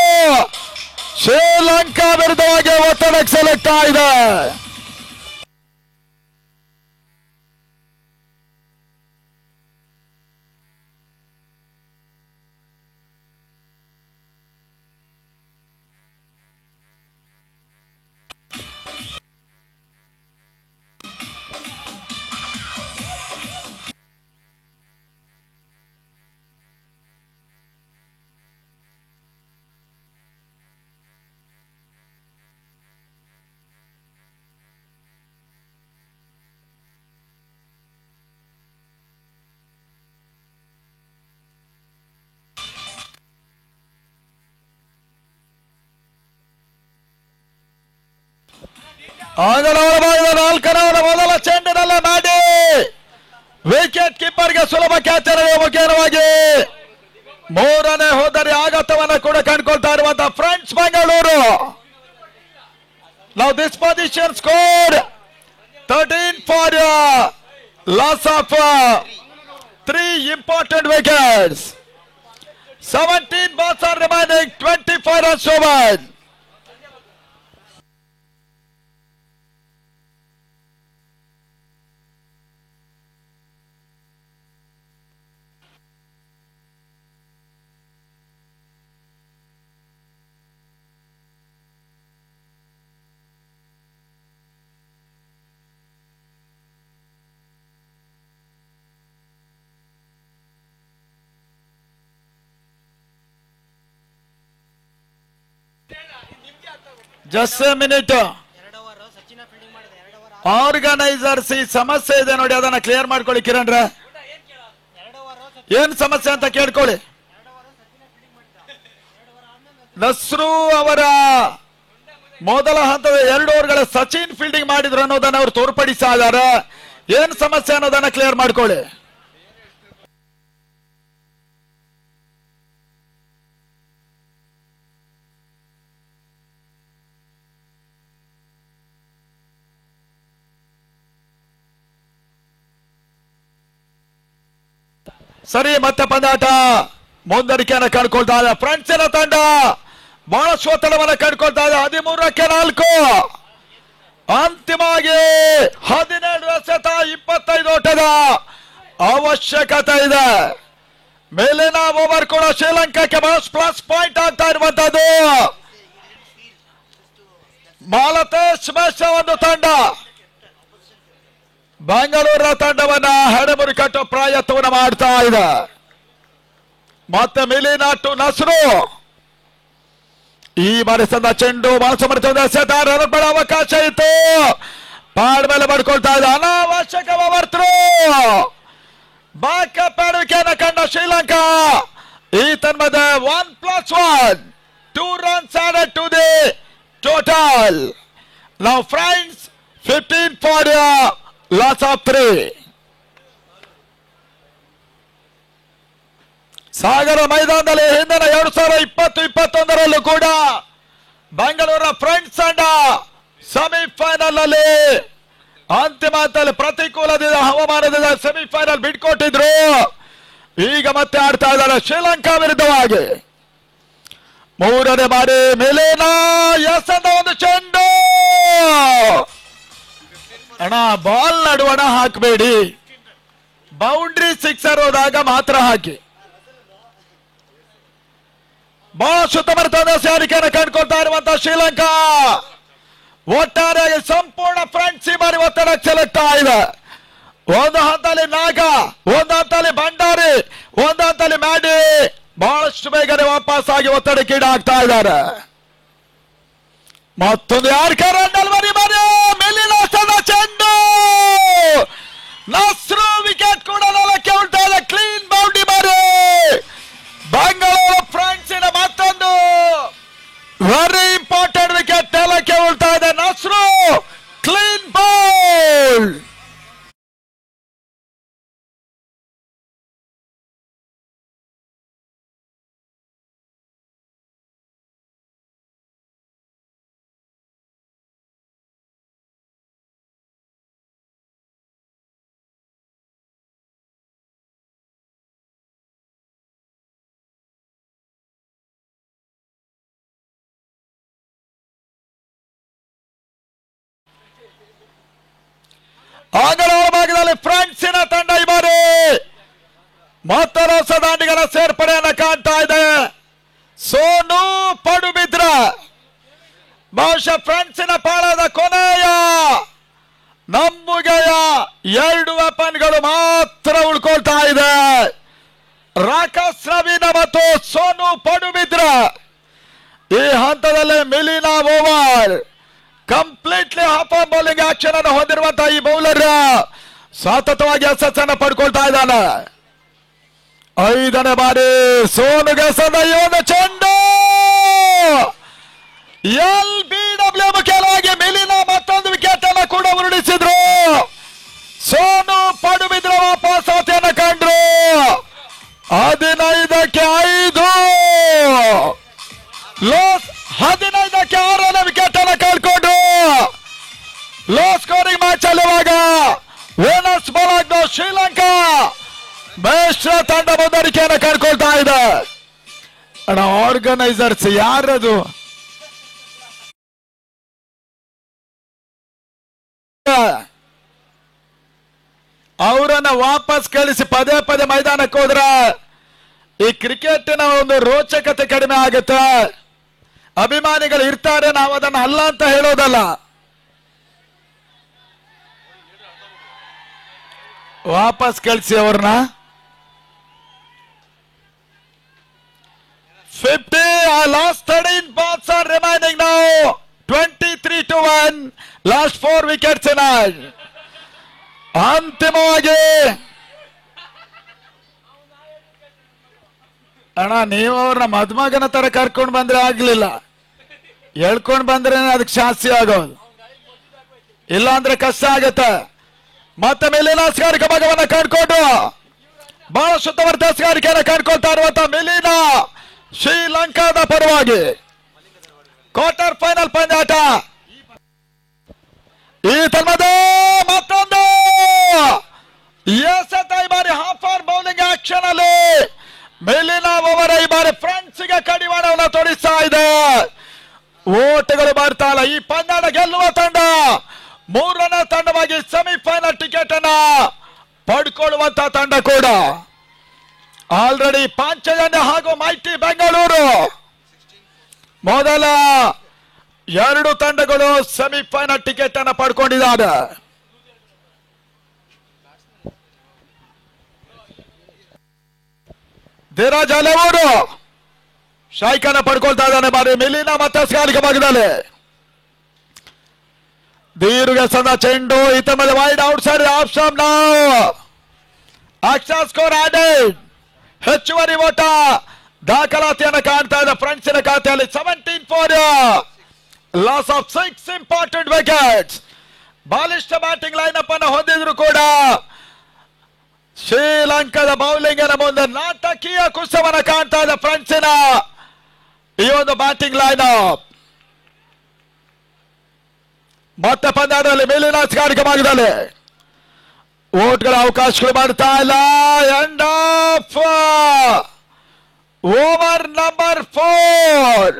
ಶ್ರೀಲಂಕಾ ವಿರುದ್ಧವಾಗಿ ಒತ್ತಡಕ್ಕೆ ಸೆಲೆಕ್ಟ್ ಆಗಿದೆ. ಆಂಗಲವರ ಭಾಗದ 4ರ ಮೊದಲ ಚೆಂಡಿನಲ್ಲೇ ಮಾಡಿ ವಿಕೆಟ್ ಕೀಪರ್ಗೆ ಸುಲಭ ಕ್ಯಾಚ್ ಮುಖೇನವಾಗಿ 3ನೇ ಹೋದರೆ ಆಘಾತವನ್ನು ಕೂಡ ಕಂಡುಕೊಳ್ತಾ ಇರುವಂತಹ friends Bengaluru. Now this position scored 13 for loss of 3 important wickets. 17 balls are remaining, 24 runs over. Just A minute. Organisers ಈ ಸಮಸ್ಯೆ ಇದೆ ನೋಡಿ, ಅದನ್ನ ಕ್ಲಿಯರ್ ಮಾಡ್ಕೊಳ್ಳಿ ಕಿರಣ್ ರೇ. ಏನ್ ಸಮಸ್ಯೆ ಅಂತ ಕೇಳ್ಕೊಳ್ಳಿ. ನಸ್ರು ಅವರ ಮೊದಲ ಹಂತದ 2 ಓವರ್ಗಳ ಸಚಿನ್ ಫೀಲ್ಡಿಂಗ್ ಮಾಡಿದ್ರು ಅನ್ನೋದನ್ನ ಅವರು ತೋರ್ಪಡಿಸ್ತಾ ಇದ್ದಾರೆ. ಏನ್ ಸಮಸ್ಯೆ ಅನ್ನೋದನ್ನ ಕ್ಲಿಯರ್ ಮಾಡ್ಕೊಳ್ಳಿ. ಸರಿ, ಮತ್ತೆ ಪಂದ್ಯಾಟ ಮುಂದರಿಕೆಯನ್ನು ಕಂಡುಕೊಳ್ತಾ ಇದೆ. ಫ್ರೆಂಡ್ಸಿನ ತಂಡ ಬಹಳಷ್ಟು ಒತ್ತಡವನ್ನು ಕಂಡುಕೊಳ್ತಾ ಇದೆ. 13ಕ್ಕೆ 4 ಅಂತಿಮವಾಗಿ 17 ಎಸೆತ 25 ಓಟದ ಅವಶ್ಯಕತೆ ಇದೆ. ಮೇಲಿನ ಓವರ್ ಕೂಡ ಶ್ರೀಲಂಕಾಕ್ಕೆ ಬಹಳಷ್ಟು ಪ್ಲಸ್ ಪಾಯಿಂಟ್ ಆಗ್ತಾ ಇರುವಂತದ್ದು. ಮಾಲತೇಶ್ ಮೇಷ ಒಂದು ತಂಡ ಬೆಂಗಳೂರಿನ ತಂಡವನ್ನ ಹೆಡೆಮುರಿ ಕಟ್ಟೋ ಪ್ರಯತ್ನವನ್ನು ಮಾಡ್ತಾ ಇದೆ. ಮತ್ತೆ ಮಿಲಿನ ಟು ನಸ್ರು ಈ ಬಾರಿ ಸಂದ ಚೆಂಡು ಮನಸ್ಸು ಅವಕಾಶ ಇತ್ತು. ಪಾಡ್ ಮೇಲೆ ಮಾಡ್ಕೊಳ್ತಾ ಇದೆ. ಅನಾವಶ್ಯಕ ಓವರ್ ಬ್ಯಾಕಪ್ ಆಡುವಿಕೆಯನ್ನು ಕಂಡ ಶ್ರೀಲಂಕಾ. ಈ ತನ್ಮದ 1+1 2 runs added to the total. Now friends, 15 for loss of 3. ಸಾಗರ ಮೈದಾನದಲ್ಲಿ ಹಿಂದಿನ 2020-21 ಕೂಡ ಬೆಂಗಳೂರಿನ ಫ್ರೆಂಡ್ಸ್ ತಂಡ ಸೆಮಿಫೈನಲ್ ಅಲ್ಲಿ ಅಂತಿಮ ಹಂತದಲ್ಲಿ ಪ್ರತಿಕೂಲದಿಂದ ಹವಾಮಾನದಿಂದ ಸೆಮಿಫೈನಲ್ ಬಿಟ್ಕೊಟ್ಟಿದ್ರು. ಈಗ ಮತ್ತೆ ಆಡ್ತಾ ಇದ್ದಾರೆ ಶ್ರೀಲಂಕಾ ವಿರುದ್ಧವಾಗಿ. 3ನೇ ಬಾರಿ ಮೇಲಿನ ಎಸೆದ ಒಂದು ಚೆಂಡು. ಅಣ್ಣ ಬಾಲ್ ನಡುವಣ ಹಾಕಬೇಡಿ, ಬೌಂಡ್ರಿ ಸಿಕ್ಸರ್ ಹೋದಾಗ ಮಾತ್ರ ಹಾಕಿ. ಬಹಳ ಸುತ್ತಮುತ್ತ ಸಾರಿಕೆಯನ್ನು ಕಂಡುಕೊಳ್ತಾ ಇರುವಂತಹ ಶ್ರೀಲಂಕಾ ಒಟ್ಟಾರೆಯಾಗಿ ಸಂಪೂರ್ಣ ಫ್ರಂಟ್ ಸೀಮರಿ ಒತ್ತಡ ಚೆಲುತ್ತಾ ಇದೆ. ಒಂದು ಹಂತದಲ್ಲಿ ನಾಗ, ಒಂದು ಹಂತದಲ್ಲಿ ಭಂಡಾರಿ, ಒಂದು ಹಂತದಲ್ಲಿ ಮ್ಯಾಡಿ ಬಹಳಷ್ಟು ಬೇಗನೆ ವಾಪಸ್ ಆಗಿ ಒತ್ತಡಕ್ಕೀಡಾಗ್ತಾ ಇದ್ದಾರೆ. ಮತ್ತೊಂದು ಯಾರು ಕರಂಡಲ್ ಮರಿ ಮಿಲಿನ ಚೆಂಡು ನಸ್ರು ವಿಕೆಟ್ ಕೂಡ ನೆಲಕ್ಕೆ ಉಳ್ತಾ ಇದೆ. ಕ್ಲೀನ್ ಬೌಂಡ್ರಿ ಮಾರಿ ಬೆಂಗಳೂರು ಫ್ರೆಂಡ್ಸಿನ ಮತ್ತೊಂದು ವೆರಿ ಇಂಪಾರ್ಟೆಂಟ್ ವಿಕೆಟ್ ನೆಲಕ್ಕೆ ಉಳ್ತಾ ಇದೆ. ನಸ್ರು ಕ್ಲೀನ್ ಬೌಲ್. ಆಂಗಲೋಳ ಭಾಗದಲ್ಲಿ ಫ್ರಾನ್ಸಿನ ತಂಡ ಈ ಬಾರಿ ಮತ್ತೊಂದು ಹೊಸ ದಾಂಡಿಗಳ ಸೇರ್ಪಡೆಯನ್ನು ಕಾಣ್ತಾ ಇದೆ. ಸೋನು ಪಡುಬಿದ್ರ ಬಹುಶಃ ಫ್ರಾನ್ಸಿನ ಪಾಳದ ಕೊನೆಯ ನಮ್ಮುಗೆಯ 2 ವೆಪನ್ಗಳು ಮಾತ್ರ ಉಳ್ಕೊಳ್ತಾ ಇದೆ. ರಾಕಸ್ ರವೀನ ಮತ್ತು ಸೋನು ಪಡುಬಿದ್ರ. ಈ ಹಂತದಲ್ಲಿ ಮಿಲಿನಾ over completely half on bowling action ಅನ್ನು ಹೊಂದಿರುವಂತಹ ಈ ಬೌಲರ್ ಸತತವಾಗಿ ಯಶಸ್ಸನ್ನು ಪಡ್ಕೊಳ್ತಾ ಇದ್ದಾನೆ. 5ನೇ ಬಾರಿ ಸೋನುಗೆ ಒಂದು ಚೆಂಡು LBW ಮುಖ್ಯವಾಗಿ ಮಿಲಿನಾ ಮತ್ತೊಂದು ವಿಕೆಟ್ ಅನ್ನು ಕೂಡ ಉರುಳಿಸಿದ್ರು. ಸೋನು ಪಡುಬಿದ್ರ ವಾಪಸ್ ಆತೆಯನ್ನು ಕಂಡ್ರು. 15ಕ್ಕೆ 5 15ಕ್ಕೆ 6ನೇ ವಿಕೆಟ್ ಅನ್ನು ಕಳ್ಕೊಂಡು ಲೋ ಸ್ಕೋರಿಂಗ್ ಮ್ಯಾಚ್ ಅಲ್ಲಿರುವಾಗ ವೇನಸ್ ಬಾಲ್ ಶ್ರೀಲಂಕಾ ಮಿಶ್ರ ತಂಡ ಮುಂದುವರಿಕೆಯನ್ನು ಕಳ್ಕೊಳ್ತಾ ಇದೆ. ಅಣ್ಣ ಆರ್ಗನೈಸರ್ಸ್ ಯಾರದು? ಅವರನ್ನ ವಾಪಸ್ ಕಳಿಸಿ ಪದೇ ಪದೇ ಮೈದಾನಕ್ಕೆ ಹೋದ್ರೆ ಈ ಕ್ರಿಕೆಟಿನ ಒಂದು ರೋಚಕತೆ ಕಡಿಮೆ ಆಗುತ್ತೆ. ಅಭಿಮಾನಿಗಳು ಇರ್ತಾರೆ, ನಾವು ಅದನ್ನ ಅಲ್ಲ ಅಂತ ಹೇಳೋದಲ್ಲ. ವಾಪಸ್ ಕಳಿಸಿ ಅವ್ರನ್ನ. 50 last 13 balls are remaining now. 23-1 last 4 wickets tonight. ಅಂತಿಮವಾಗಿ ಅಣ್ಣ ನೀವು ಅವ್ರನ್ನ ಮದುಮಗನ ತರ ಕರ್ಕೊಂಡು ಬಂದ್ರೆ ಆಗ್ಲಿಲ್ಲ, ಹೇಳ್ಕೊಂಡು ಬಂದ್ರೆ ಅದಕ್ಕೆ ಶಾಸ್ತಿ ಆಗೋದು, ಇಲ್ಲ ಅಂದ್ರೆ ಕಷ್ಟ ಆಗತ್ತೆ. ಮತ್ತೆ ಮೇಲಿನ ಸ್ಕಾರಿಕ ಭಾಗವನ್ನ ಕಂಡ್ಕೊಂಡು ಬಹಳ ಸುತ್ತಮುತ್ತ ಸ್ಕಾರಿಕೆಯನ್ನು ಕಂಡ್ಕೊಳ್ತಾ ಇರುವಂತ ಮಿಲಿನಾ ಶ್ರೀಲಂಕಾದ ಪರವಾಗಿ ಕ್ವಾರ್ಟರ್ ಫೈನಲ್ ಪಂದ್ಯಾಟ. ಈ ತನ್ಮದ ಮತ್ತೊಂದು ಎಸೆತ ಈ ಬಾರಿ ಹಾಫ್ ಆನ್ ಬೌಲಿಂಗ್ ಆಕ್ಷನ್ ಅಲ್ಲಿ ಮಿಲಿನಾ ಓವರ್ ಈ ಬಾರಿ ಫ್ರಾನ್ಸ್ಗೆ ಕಡಿವಾಣವನ್ನು ತೋರಿಸ್ತಾ ಇದೆ. ಓಟಗಳು ಬರ್ತಾ ಇಲ್ಲ. ಈ ಪಂದ್ಯಾಟ ಗೆಲ್ಲುವ ತಂಡ 3ನೇ ತಂಡವಾಗಿ ಸೆಮಿಫೈನಲ್ ಟಿಕೆಟ್ ಅನ್ನ ಪಡ್ಕೊಳ್ಳುವಂತ ತಂಡ ಕೂಡ ಆಲ್ರೆಡಿ ಪಾಂಚಜನ್ಯ ಹಾಗೂ ಮೈಟಿ ಬೆಂಗಳೂರು ಮೊದಲ 2 ತಂಡಗಳು ಸೆಮಿಫೈನಲ್ ಟಿಕೆಟ್ ಅನ್ನು ಪಡ್ಕೊಂಡಿದ್ದಾರೆ. ಧೀರಜ್ ಅಲೆವರು ಶಾಯ್ಕನ್ನ ಪಡ್ಕೊಳ್ತಾ ಇದ್ದಾನೆ. ಬಾರಿ ಮಿಲಿನಾ ಮತ್ತೆ ಸ್ಕಾರಿಕ ಭಾಗದಲ್ಲಿ ದೀರ್ಘ ಸದ ಚೆಂಡು ಈತ ಮೇಲೆ wide out side of stamp ನಾವು ಅಕ್ಷರ ಸ್ಕೋರ್ ಆಡೆಡ್. ಹೆಚ್ಚುವರಿ ಓಟ ದಾಖಲಾತಿಯನ್ನು ಕಾಣ್ತಾ ಇದೆ ಫ್ರೆಂಡ್ಸಿನ ಖಾತೆಯಲ್ಲಿ. 17 for loss of 6 important wickets. ಬಾಲಿಷ್ಠ ಬ್ಯಾಟಿಂಗ್ ಲೈನ್ ಅಪ್ ಅನ್ನು ಹೊಂದಿದ್ರು ಕೂಡ ಶ್ರೀಲಂಕಾದ ಬೌಲಿಂಗ್ ಅನ್ನ ಮುಂದೆ ನಾಟಕೀಯ ಕುಸಿತವನ್ನು ಕಾಣ್ತಾ ಇದೆ ಫ್ರೆಂಡ್ಸಿನ ಈ ಒಂದು ಬ್ಯಾಟಿಂಗ್ ಲೈನ್ ಅಪ್. ಮತ್ತೆ ಪಂದ್ಯದಲ್ಲಿ ಮೇಲಿನ ಸ್ಕಾರಿಕ ಭಾಗದಲ್ಲಿ ಓಟ್ಗಳ ಅವಕಾಶಗಳು ಮಾಡ್ತಾ ಇಲ್ಲ. End of over number 4.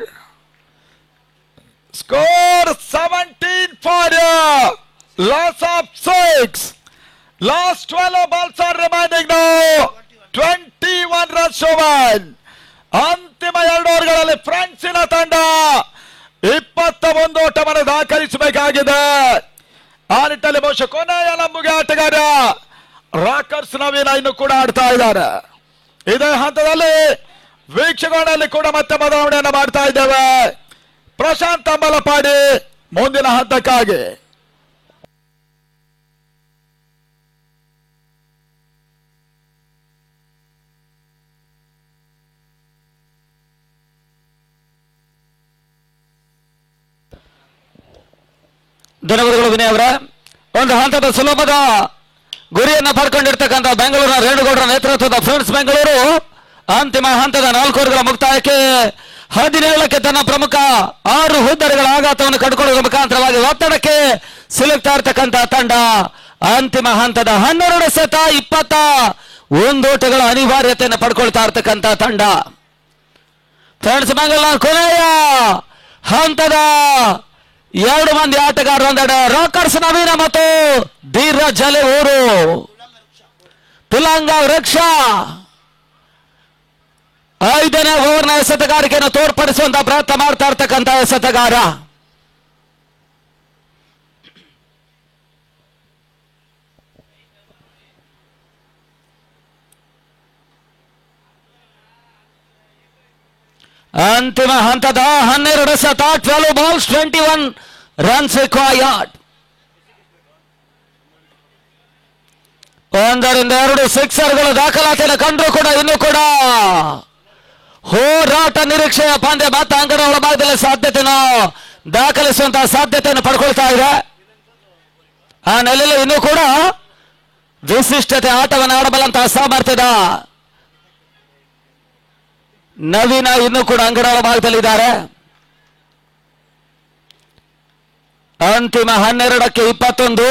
Score 17 for loss of 6. Last 12 balls are remaining now. 21 runs over. ಅಂತಿಮ 2 ಓವರ್ಗಳಲ್ಲಿ ಫ್ರಾನ್ಸಿನ ತಂಡ 21 ಓಟವನ್ನು ದಾಖಲಿಸಬೇಕಾಗಿದೆ. ಆ ನಿಟ್ಟಲ್ಲಿ ಬಹುಶಃ ಕೊನೆಯ ಲಂಬುಗೆ ಆಟಗಾರ ರಾಕರ್ಸ್ ನವೀನ ಇನ್ನು ಕೂಡ ಆಡ್ತಾ ಇದ್ದಾರೆ. ಇದೇ ಹಂತದಲ್ಲಿ ವೀಕ್ಷಕರಲ್ಲಿ ಕೂಡ ಮತ್ತೆ ಬದಲಾವಣೆಯನ್ನು ಮಾಡ್ತಾ ಇದ್ದೇವೆ. ಪ್ರಶಾಂತ್ ಅಂಬಲಪಾಡಿ ಮುಂದಿನ ಹಂತಕ್ಕಾಗಿ. ಧನ್ಯವಾದಗಳು ವಿನಯ್ ಅವರ. ಒಂದು ಹಂತದ ಸುಲಭದ ಗುರಿಯನ್ನು ಪಡ್ಕೊಂಡಿರ್ತಕ್ಕಂಥ ಬೆಂಗಳೂರಿನ ರೇಣುಗೌಡರ ನೇತೃತ್ವದ ಫ್ರೆಂಡ್ಸ್ ಬೆಂಗಳೂರು ಅಂತಿಮ ಹಂತದ 4 ಓವರ್ಗಳ ಮುಕ್ತಾಯಕ್ಕೆ 17ಕ್ಕೆ ತನ್ನ ಪ್ರಮುಖ 6 ಹುದ್ದರಿಗಳ ಆಘಾತವನ್ನು ಕಂಡುಕೊಳ್ಳುವ ಮುಖಾಂತರವಾಗಿ ಒತ್ತಡಕ್ಕೆ ಸಿಲುಕ್ತಾ ಇರ್ತಕ್ಕಂಥ ತಂಡ ಅಂತಿಮ ಹಂತದ 12-21 ಓಟಗಳ ಅನಿವಾರ್ಯತೆಯನ್ನು ಪಡ್ಕೊಳ್ತಾ ಇರ್ತಕ್ಕಂಥ ತಂಡ. ಫ್ರೆಂಡ್ಸ್ ಬೆಂಗಳೂರಿನ ಕೊನೆಯ ಹಂತದ 2 ಮಂದಿ ಆಟಗಾರರೊಂದೆಡೆ ರಾಕರ್ಸ್ ನವೀನ ಮತ್ತು ಧೀರಜ್ ಊರು ತುಲಾಂಗ ವೃಕ್ಷ 5ನೇ ಓವರ್ನ ಎಸೆತಗಾರಿಕೆಯನ್ನು ತೋರ್ಪಡಿಸುವಂತಹ ಪ್ರಯತ್ನ ಮಾಡ್ತಾ ಇರ್ತಕ್ಕಂಥ ಎಸೆತಗಾರ. ಅಂತಿಮ ಹಂತದ 12 ಎಸೆತ 12 balls 21 runs required. 1-2 ಸಿಕ್ಸರ್ಗಳು ದಾಖಲಾತಿಯನ್ನು ಕಂಡ್ರು ಕೂಡ ಇನ್ನೂ ಕೂಡ ಹೋರಾಟ ನಿರೀಕ್ಷೆಯ ಪಂದ್ಯ ಮತ್ತೆ ಅಂಗಡ ಒಳಭಾಗದಲ್ಲಿ ಸಾಧ್ಯತೆಯನ್ನು ದಾಖಲಿಸುವಂತಹ ಸಾಧ್ಯತೆಯನ್ನು ಪಡ್ಕೊಳ್ತಾ ಇದೆ. ಆ ನೆಲೆಯಲ್ಲಿ ಇನ್ನೂ ಕೂಡ ವಿಶಿಷ್ಟತೆ ಆಟವನ್ನು ಆಡಬಲ್ಲಂತಹ ಸಾಮರ್ಥ್ಯದ ನವೀನ ಇನ್ನೂ ಕೂಡ ಅಂಗಡ ಒಳಭಾಗದಲ್ಲಿದ್ದಾರೆ. ಅಂತಿಮ 12ಕ್ಕೆ 21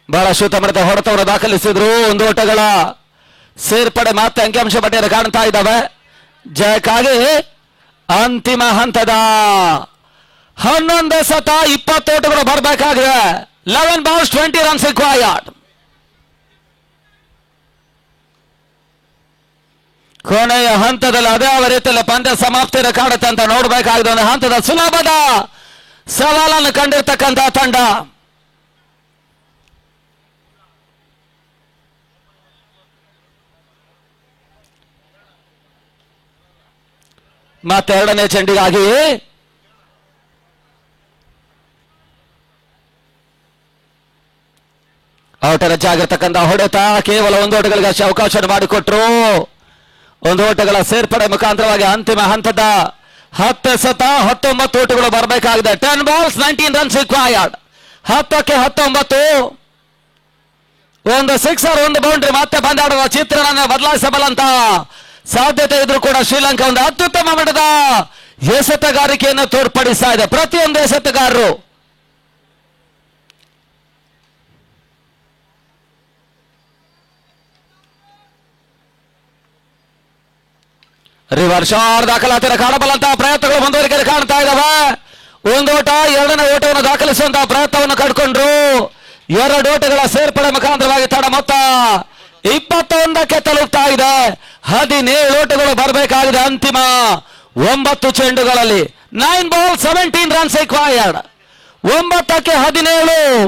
ಬಹಳ ಶುತಮರದ ಹೊಡೆತವನ್ನು ದಾಖಲಿಸಿದ್ರು. 1 ಓಟಗಳ ಸೇರ್ಪಡೆ ಮತ್ತೆ ಅಂಕಿಅಂಶ ಪಟ್ಟಿಯಲ್ಲಿ ಕಾಣ್ತಾ ಇದ್ದಾವೆ. ಜಯಕ್ಕಾಗಿ ಅಂತಿಮ ಹಂತದ 11 ಎಸೆತ 20 ಓಟಗಳು ಬರಬೇಕಾಗಿದೆ. 11 balls 20 runs required. ಕೊನೆಯ ಹಂತದಲ್ಲಿ ಅದೇ ರೀತಿಯಲ್ಲಿ ಪಂದ್ಯ ಸಮಾಪ್ತಿಯನ್ನು ಕಾಡುತ್ತೆ ಅಂತ ನೋಡಬೇಕಾಗಿದೆ. ಒಂದು ಹಂತದ ಸುಲಭದ ಸವಾಲನ್ನು ಕಂಡಿರ್ತಕ್ಕಂಥ ತಂಡ. ಮತ್ತೆ 2ನೇ ಚೆಂಡಿಗಾಗಿ ಔಟರ್ ಹೆಚ್ಚಾಗಿರ್ತಕ್ಕಂಥ ಹೊಡೆತ ಕೇವಲ 1 ಓಟಗಳಿಗೆ ಅವಕಾಶ ಮಾಡಿಕೊಟ್ರು. 1 ಓಟಗಳ ಸೇರ್ಪಡೆ ಮುಖಾಂತರವಾಗಿ ಅಂತಿಮ ಹಂತದ 10 ಎಸೆತ 19 ಓಟಗಳು ಬರಬೇಕಾಗಿದೆ. 10 balls 19 runs required. 10ಕ್ಕೆ 19 ಒಂದು ಸಿಕ್ಸರ್ 1 ಬೌಂಡ್ರಿ ಮತ್ತೆ ಪಂದ್ಯಾಡುವ ಚಿತ್ರಣವನ್ನು ಬದಲಾಯಿಸಬಲ್ಲಂತ ಸಾಧ್ಯತೆ ಇದ್ರೂ ಕೂಡ ಶ್ರೀಲಂಕಾ ಒಂದು ಅತ್ಯುತ್ತಮ ಮಟ್ಟದ ಎಸೆತಗಾರಿಕೆಯನ್ನು ತೋರ್ಪಡಿಸ್ತಾ ಇದೆ. ಪ್ರತಿಯೊಂದು ಎಸೆತಗಾರರು ರಿವರ್ಸ್ ಶಾಟ್ ದಾಖಲಾತಿಯನ್ನು ಕಾಣಬಲ್ಲಂತಹ ಪ್ರಯತ್ನಗಳು ಮುಂದುವರಿಕೆ ಕಾಣ್ತಾ ಇದ್ದಾವೆ. 1 ಓಟ 2ನೇ ಓಟವನ್ನು ದಾಖಲಿಸುವಂತಹ ಪ್ರಯತ್ನವನ್ನು ಕಂಡುಕೊಂಡ್ರು. 2 ಓಟಗಳ ಸೇರ್ಪಡೆ ಮುಖಾಂತರವಾಗಿ ತಡ ಮೊತ್ತ 21ಕ್ಕೆ ತಲುಪ್ತಾ ಇದೆ. 17 ಓಟಗಳು ಬರಬೇಕಾಗಿದೆ ಅಂತಿಮ 9 ಚೆಂಡುಗಳಲ್ಲಿ. 9 balls 17 runs required. 9ಕ್ಕೆ 17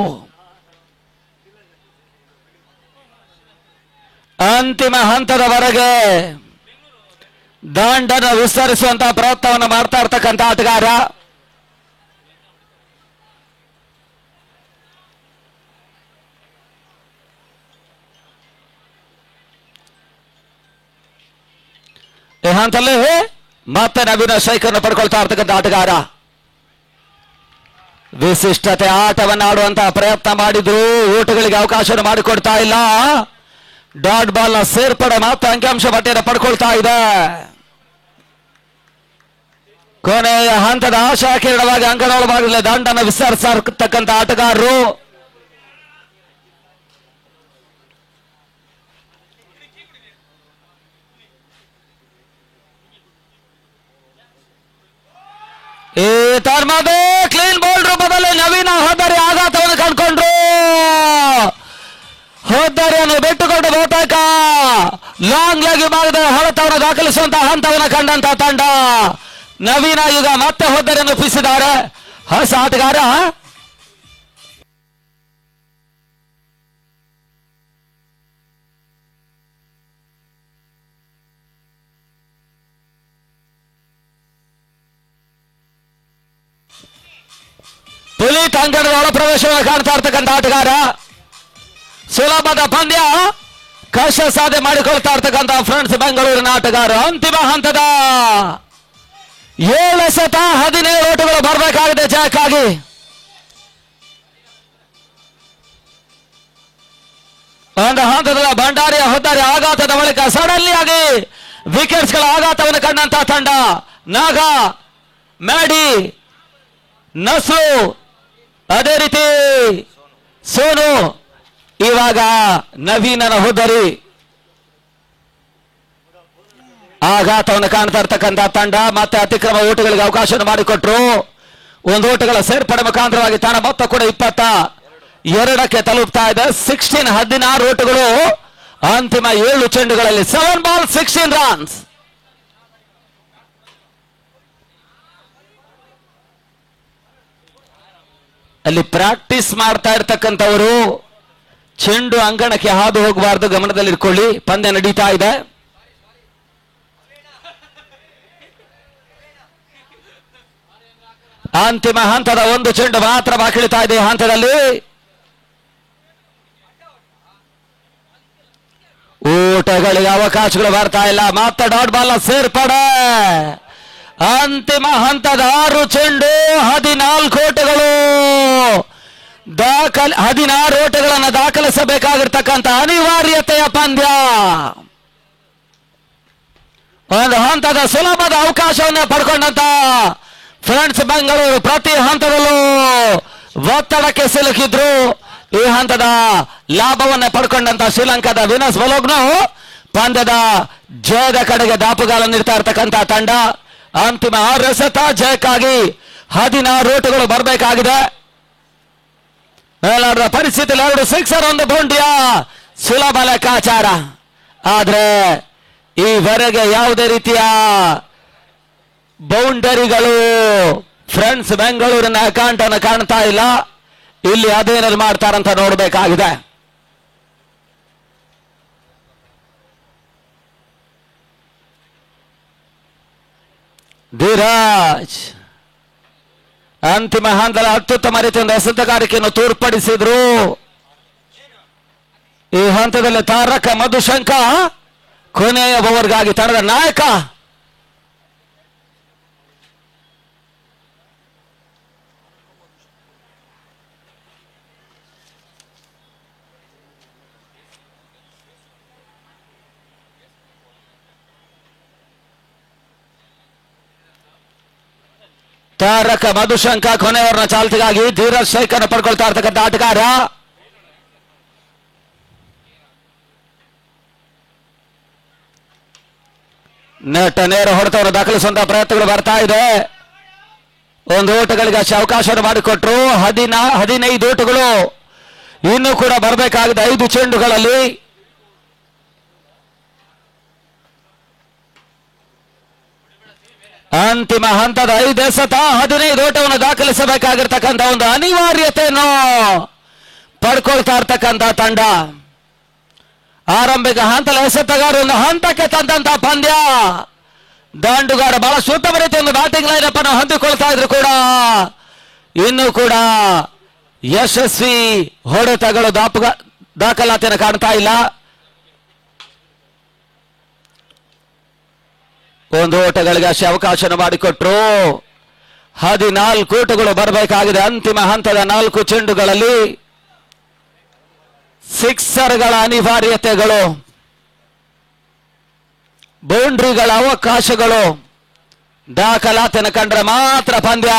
ಅಂತಿಮ ಹಂತದವರೆಗೆ ದಾಂಡನ್ನು ವಿಸ್ತರಿಸುವಂತಹ ಪ್ರಯತ್ನವನ್ನು ಮಾಡ್ತಾ ಇರ್ತಕ್ಕಂಥ ಆಟಗಾರ. ಈ ಹಂತದಲ್ಲಿ ಮತ್ತೆ ನವೀನ ಸ್ಟ್ರೈಕನ್ನು ಪಡ್ಕೊಳ್ತಾ ಇರ್ತಕ್ಕಂಥ ಆಟಗಾರ. ವಿಶಿಷ್ಟತೆ ಆಟವನ್ನು ಆಡುವಂತಹ ಪ್ರಯತ್ನ ಮಾಡಿದ್ರು, ಓಟಗಳಿಗೆ ಅವಕಾಶವನ್ನು ಮಾಡಿಕೊಡ್ತಾ ಇಲ್ಲ. ಡಾಟ್ ಬಾಲ್ ನ ಸೇರ್ಪಡೆ ಮಾತ್ರ ಅಂಕಿಅಂಶ ಪಟ್ಟಿಯನ್ನು ಪಡ್ಕೊಳ್ತಾ ಇದೆ. ಕೊನೆಯ ಹಂತದ ಆಶಾಕಿರಣವಾಗಿ ಅಂಕಣ ಒಳಭಾಗದಲ್ಲಿ ದಂಡನ್ನು ವಿಸ್ತರಿಸತಕ್ಕಂಥ ಆಟಗಾರರು. ಈ ತರ್ಮದೆ ಕ್ಲೀನ್ ಬೌಲ್ ರೂಪದಲ್ಲಿ ನವೀನ ಹೋದರೆ ಆಘಾತವನ್ನು ಹೊದ್ದರಿಯನ್ನು ಬಿಟ್ಟುಕೊಂಡು ಬಹುತೇಕ ಲಾಂಗ್ ಲೆಗ್ ಭಾಗದ ಹೊಡೆತವನ್ನು ದಾಖಲಿಸುವಂತಹ ಹಂತವನ್ನು ಕಂಡಂತಹ ತಂಡ ನವೀನ ಈಗ ಮತ್ತೆ ಹೊದ್ದರಿಯನ್ನು ಒಪ್ಪಿಸಿದ್ದಾರೆ. ಹೊಸ ಆಟಗಾರ ಪುಲಿ ತಂಗಡದ ಒಳ ಪ್ರವೇಶವನ್ನು ಕಾಣ್ತಾ ಇರ್ತಕ್ಕಂಥ ಆಟಗಾರ. ಸುಲಭದ ಪಂದ್ಯ ಕಷ್ಟ ಸಾಧನೆ ಮಾಡಿಕೊಳ್ತಾ ಇರ್ತಕ್ಕಂಥ ಫ್ರೆಂಡ್ಸ್ ಬೆಂಗಳೂರಿನ ಆಟಗಾರ. ಅಂತಿಮ ಹಂತದ 717 ಓಟಗಳು ಬರಬೇಕಾಗಿದೆ ಜಯಕ್ಕಾಗಿ. ಒಂದು ಹಂತದ ಭಂಡಾರಿಯ ಹೊದ್ದಾರಿ ಆಘಾತದ ಬಳಿಕ ಸಡನ್ಲಿ ಆಗಿ ವಿಕೆಟ್ಸ್ ಗಳ ಆಘಾತವನ್ನು ಕಂಡಂತಹ ತಂಡ ನಾಗ, ಮ್ಯಾಡಿ, ನಸ್ರು, ಅದೇ ರೀತಿ ಸೋನು, ಇವಾಗ ನವೀನನ ಹೊದ್ದರಿ ಆಘಾತವನ್ನು ಕಾಣ್ತಾ ಇರ್ತಕ್ಕಂಥ ತಂಡ ಮತ್ತೆ ಅತಿಕ್ರಮ ಓಟಗಳಿಗೆ ಅವಕಾಶವನ್ನು ಮಾಡಿಕೊಟ್ರು. ಒಂದು ಓಟಗಳ ಸೇರ್ಪಡೆ ಮುಖಾಂತರವಾಗಿ ತಾಣ ಮೊತ್ತ ಕೂಡ 22ಕ್ಕೆ ತಲುಪ್ತಾ ಇದೆ. 16 ಓಟಗಳು ಅಂತಿಮ 7 ಚೆಂಡುಗಳಲ್ಲಿ 7 ಬಾಲ್ 16 ರನ್ಸ್. ಅಲ್ಲಿ ಪ್ರಾಕ್ಟೀಸ್ ಮಾಡ್ತಾ ಇರ್ತಕ್ಕಂಥವರು ಚೆಂಡು ಅಂಗಣಕ್ಕೆ ಹಾದು ಹೋಗಬಾರ್ದು, ಗಮನದಲ್ಲಿಟ್ಕೊಳ್ಳಿ. ಪಂದ್ಯ ನಡೀತಾ ಇದೆ. ಅಂತಿಮ ಹಂತದ ಒಂದು ಚೆಂಡು ಮಾತ್ರ ಬಾಕಿಳಿತಾ ಇದೆ. ಹಂತದಲ್ಲಿ ಊಟಗಳಿಗೆ ಅವಕಾಶಗಳು ಬರ್ತಾ ಇಲ್ಲ. ಮತ್ತೆ ಡಾಟ್ ಬಾಲ್ ಸೇರ್ಪಡೆ. ಅಂತಿಮ ಹಂತದ 6 ಚೆಂಡು 14 ಓಟಗಳು 16 ಓಟಗಳನ್ನು ದಾಖಲಿಸಬೇಕಾಗಿರ್ತಕ್ಕಂಥ ಅನಿವಾರ್ಯತೆಯ ಪಂದ್ಯ. ಒಂದು ಹಂತದ ಸುಲಭದ ಅವಕಾಶವನ್ನು ಪಡ್ಕೊಂಡಂತ ಫ್ರೆಂಡ್ಸ್ ಬೆಂಗಳೂರು ಪ್ರತಿ ಹಂತದಲ್ಲೂ ಒತ್ತಡಕ್ಕೆ ಸಿಲುಕಿದ್ರು. ಈ ಹಂತದ ಲಾಭವನ್ನು ಪಡ್ಕೊಂಡಂತ ಶ್ರೀಲಂಕಾದ ವಿನಸ್ ಬಲೋಗ್ನು ಪಂದ್ಯದ ಜಯದ ಕಡೆಗೆ ದಾಪುಗಾಲನ್ನು ನೀಡ್ತಾ ಇರ್ತಕ್ಕಂಥ ತಂಡ. ಅಂತಿಮ 6 ಎಸೆತ ಜಯಕ್ಕಾಗಿ 16 ಓಟಗಳು ಬರಬೇಕಾಗಿದೆ. ಮೇಲಾಡದ ಪರಿಸ್ಥಿತಿಯಲ್ಲಿ 2 ಸಿಕ್ಸರ್ 1 ಬೌಂಡಿಯ ಸುಲಭ ಲೆಕ್ಕಾಚಾರ. ಆದ್ರೆ ಈವರೆಗೆ ಯಾವುದೇ ರೀತಿಯ ಬೌಂಡರಿಗಳು ಫ್ರೆಂಡ್ಸ್ ಬೆಂಗಳೂರಿನ ಅಕೌಂಟ್ ಅನ್ನು ಕಾಣ್ತಾ ಇಲ್ಲ. ಇಲ್ಲಿ ಅದೇನಲ್ಲಿ ಮಾಡ್ತಾರಂತ ನೋಡಬೇಕಾಗಿದೆ. ಧೀರಾಜ್ ಅಂತಿಮ ಹಂತದ ಅತ್ಯುತ್ತಮ ರೀತಿಯಿಂದ ಎಸೆತಗಾರಿಕೆಯನ್ನು ತೋರ್ಪಡಿಸಿದ್ರು. ಈ ಹಂತದಲ್ಲಿ ತಾರಕ ಮಧುಶಂಕ ಕೊನೆಯ ಓವರ್ಗಾಗಿ ತಂಡದ ನಾಯಕ. ತಾರಕ ಮಧುಶಂಕ ಕೊನೆಯವರನ್ನ ಚಾಲ್ತಿಗಾಗಿ ಧೀರಜ್ ಶೇಖ್ ಅನ್ನು ಪಡ್ಕೊಳ್ತಾ ಇರ್ತಕ್ಕಂಥ ಆಟಗಾರ. ನೆಟ್ಟ ನೇರ ಹೊಡೆತವನ್ನು ದಾಖಲಿಸುವಂತಹ ಪ್ರಯತ್ನಗಳು ಬರ್ತಾ ಇದೆ. ಒಂದು ಓಟಗಳಿಗೆ ಅಷ್ಟೇ ಅವಕಾಶವನ್ನು ಮಾಡಿಕೊಟ್ರು. 15 ಓಟಗಳು ಇನ್ನೂ ಕೂಡ ಬರಬೇಕಾಗಿದೆ 5 ಚೆಂಡುಗಳಲ್ಲಿ. ಅಂತಿಮ ಹಂತದ 5 ಎಸೆತ 15 ಓಟವನ್ನು ದಾಖಲಿಸಬೇಕಾಗಿರ್ತಕ್ಕಂಥ ಒಂದು ಅನಿವಾರ್ಯತೆಯನ್ನು ಪಡ್ಕೊಳ್ತಾ ಇರ್ತಕ್ಕಂಥ ತಂಡ. ಆರಂಭಿಕ ಹಂತದ ಎಸೆತಗಾರ ಒಂದು ಹಂತಕ್ಕೆ ತಂದಂತ ಪಂದ್ಯ. ದಾಂಡುಗಾರ ಬಹಳ ಉತ್ತಮ ರೀತಿಯ ಬ್ಯಾಟಿಂಗ್ ಲೈನಪ್ ಅನ್ನು ಹೊಂದಿಕೊಳ್ತಾ ಇದ್ರು ಕೂಡ ಇನ್ನೂ ಕೂಡ ಯಶಸ್ವಿ ಹೊಡೆತಗಳು ದಾಖಲಾತಿಯನ್ನು ಕಾಣ್ತಾ ಇಲ್ಲ. ಒಂದು ಓಟಗಳಿಗೆ ಅಷ್ಟೇ ಅವಕಾಶವನ್ನು ಮಾಡಿಕೊಟ್ರು. 14 ಓಟಗಳು ಬರಬೇಕಾಗಿದೆ ಅಂತಿಮ ಹಂತದ 4 ಚೆಂಡುಗಳಲ್ಲಿ. ಸಿಕ್ಸರ್ಗಳ ಅನಿವಾರ್ಯತೆಗಳು, ಬೌಂಡ್ರಿಗಳ ಅವಕಾಶಗಳು ದಾಖಲಾತಿಯನ್ನು ಕಂಡ್ರೆ ಮಾತ್ರ ಪಂದ್ಯ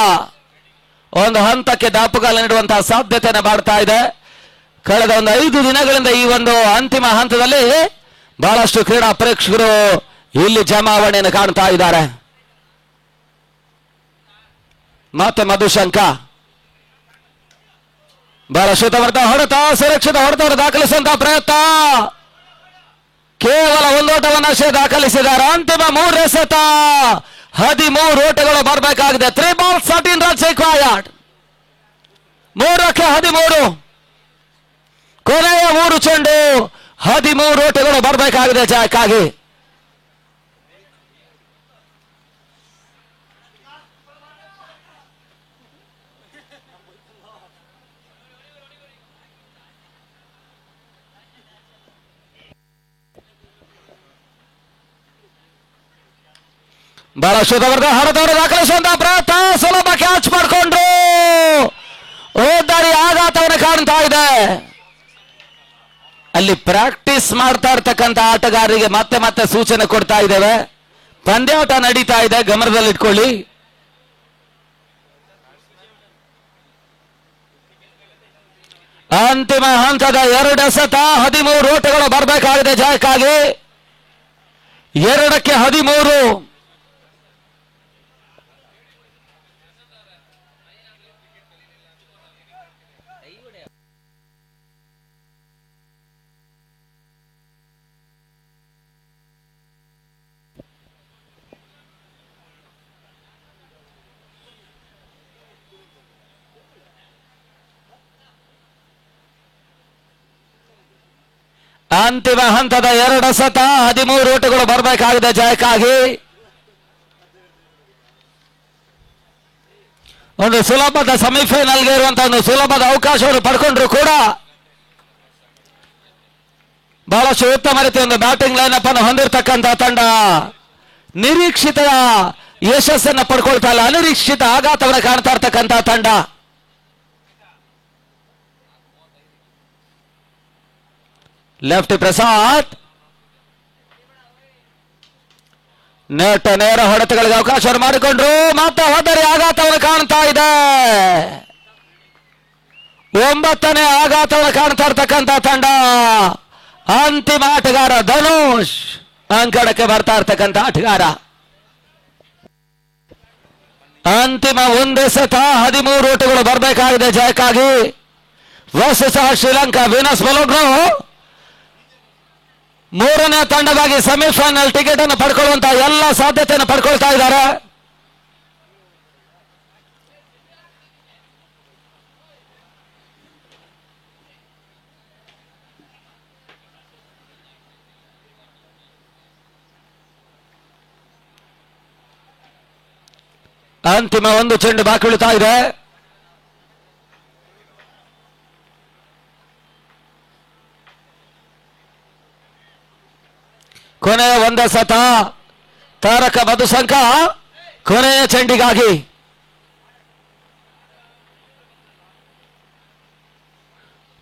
ಒಂದು ಹಂತಕ್ಕೆ ದಾಪುಗಾಲ ನೀಡುವಂತಹ ಸಾಧ್ಯತೆಯನ್ನು ಮಾಡ್ತಾ ಇದೆ. ಕಳೆದ ಒಂದು 5 ದಿನಗಳಿಂದ ಈ ಒಂದು ಅಂತಿಮ ಹಂತದಲ್ಲಿ ಬಹಳಷ್ಟು ಕ್ರೀಡಾ ಪ್ರೇಕ್ಷಕರು ಇಲ್ಲಿ ಜಮಾವಣೆಯನ್ನು ಕಾಣ್ತಾ ಇದ್ದಾರೆ. ಮತ್ತೆ ಮಧುಶಂಕ ಬಹಳ ಶುದ್ಧವರ್ತ ಹೊಡೆತ, ಸುರಕ್ಷಿತ ಹೊಡೆತವರು ದಾಖಲಿಸುವಂತಹ ಪ್ರಯತ್ನ. ಕೇವಲ ಒಂದು ಓಟವನ್ನಷ್ಟೇ ದಾಖಲಿಸಿದ್ದಾರೆ. ಅಂತಿಮ 3 ಎಸೆತ, 13 ಓಟಗಳು ಬರಬೇಕಾಗಿದೆ. 3 balls 13 runs ರಿಕ್ವೈರ್ಡ್. 3ಕ್ಕೆ 13. ಕೊನೆಯ 3 ಚೆಂಡು, 13 ಓಟಗಳು ಬರಬೇಕಾಗಿದೆ ಜಯಕ್ಕಾಗಿ. ಬಹಳ ಶುದ್ಧವರ್ಧ ಹೊಡೆದವರು ದಾಖಲಿಸುವಂತಹ ಪ್ರಯತ್ನ. ಸುಲಭ ಕ್ಯಾಚ್ ಮಾಡಿಕೊಂಡ್ರು. ಓದಾರಿ ಆಘಾತವನ್ನು ಕಾಣ್ತಾ ಇದೆ. ಅಲ್ಲಿ ಪ್ರಾಕ್ಟೀಸ್ ಮಾಡ್ತಾ ಇರ್ತಕ್ಕಂಥ ಆಟಗಾರರಿಗೆ ಮತ್ತೆ ಮತ್ತೆ ಸೂಚನೆ ಕೊಡ್ತಾ ಇದ್ದೇವೆ. ಪಂದ್ಯಾಟ ನಡೀತಾ ಇದೆ, ಗಮನದಲ್ಲಿಟ್ಕೊಳ್ಳಿ. ಅಂತಿಮ ಹಂತದ 2 ಎಸೆತ, 13 ಓಟಗಳು ಬರಬೇಕಾಗಿದೆ ಜಯಕ್ಕಾಗಿ. 2ಕ್ಕೆ 13. ಅಂತಿಮ ಹಂತದ 2 ಎಸೆತ, 13 ಓಟಗಳು ಬರಬೇಕಾಗಿದೆ ಜಯಕ್ಕಾಗಿ. ಒಂದು ಸುಲಭದ ಸೆಮಿಫೈನಲ್ಗೆ ಇರುವಂತಹ ಒಂದು ಸುಲಭದ ಅವಕಾಶವನ್ನು ಪಡ್ಕೊಂಡ್ರು ಕೂಡ ಬಹಳಷ್ಟು ಉತ್ತಮ ರೀತಿಯ ಒಂದು ಬ್ಯಾಟಿಂಗ್ ಲೈನಪ್ ಅನ್ನು ಹೊಂದಿರತಕ್ಕಂಥ ತಂಡ ನಿರೀಕ್ಷಿತ ಯಶಸ್ಸನ್ನು ಪಡ್ಕೊಳ್ತಾ ಇಲ್ಲ, ಅನಿರೀಕ್ಷಿತ ಆಘಾತವನ್ನು ಕಾಣ್ತಾ ಇರ್ತಕ್ಕಂಥ ತಂಡ. ಲೆಫ್ಟ್ ಪ್ರಸಾದ್ ನೆಟ್ ನೇರ ಹೊಡೆತಗಳಿಗೆ ಅವಕಾಶ ಮಾಡಿಕೊಂಡ್ರು. ಮತ್ತೆ ಹೋದರೆ ಆಘಾತವನ್ನು ಕಾಣ್ತಾ ಇದೆ. 9ನೇ ಆಘಾತವನ್ನು ಕಾಣ್ತಾ ಇರ್ತಕ್ಕಂಥ ತಂಡ. ಅಂತಿಮ ಆಟಗಾರ ಧನುಷ್ ಅಂಕಣಕ್ಕೆ ಬರ್ತಾ ಇರ್ತಕ್ಕಂಥ ಆಟಗಾರ. ಅಂತಿಮ 1 ಎಸೆತ, 13 ಓಟಗಳು ಬರಬೇಕಾಗಿದೆ ಜಯಕ್ಕಾಗಿ. ವಸ್ತುತಃ ಶ್ರೀಲಂಕಾ ವೀನಸ್ ಬಲೋಗ್ನೋ 3ನೇ ತಂಡವಾಗಿ ಸೆಮಿಫೈನಲ್ ಟಿಕೆಟ್ ಅನ್ನು ಪಡ್ಕೊಳ್ಳುವಂತಹ ಎಲ್ಲ ಸಾಧ್ಯತೆಯನ್ನು ಪಡ್ಕೊಳ್ತಾ ಇದ್ದಾರೆ. ಅಂತಿಮ 1 ಚೆಂಡು ಬಾಕಿ ಉಳಿತಾ ಇದೆ. ಕೊನೆಯ 1 ಎಸೆತ, ತಾರಕ ಮಧುಸಂಕ ಕೊನೆಯ ಚೆಂಡಿಗಾಗಿ.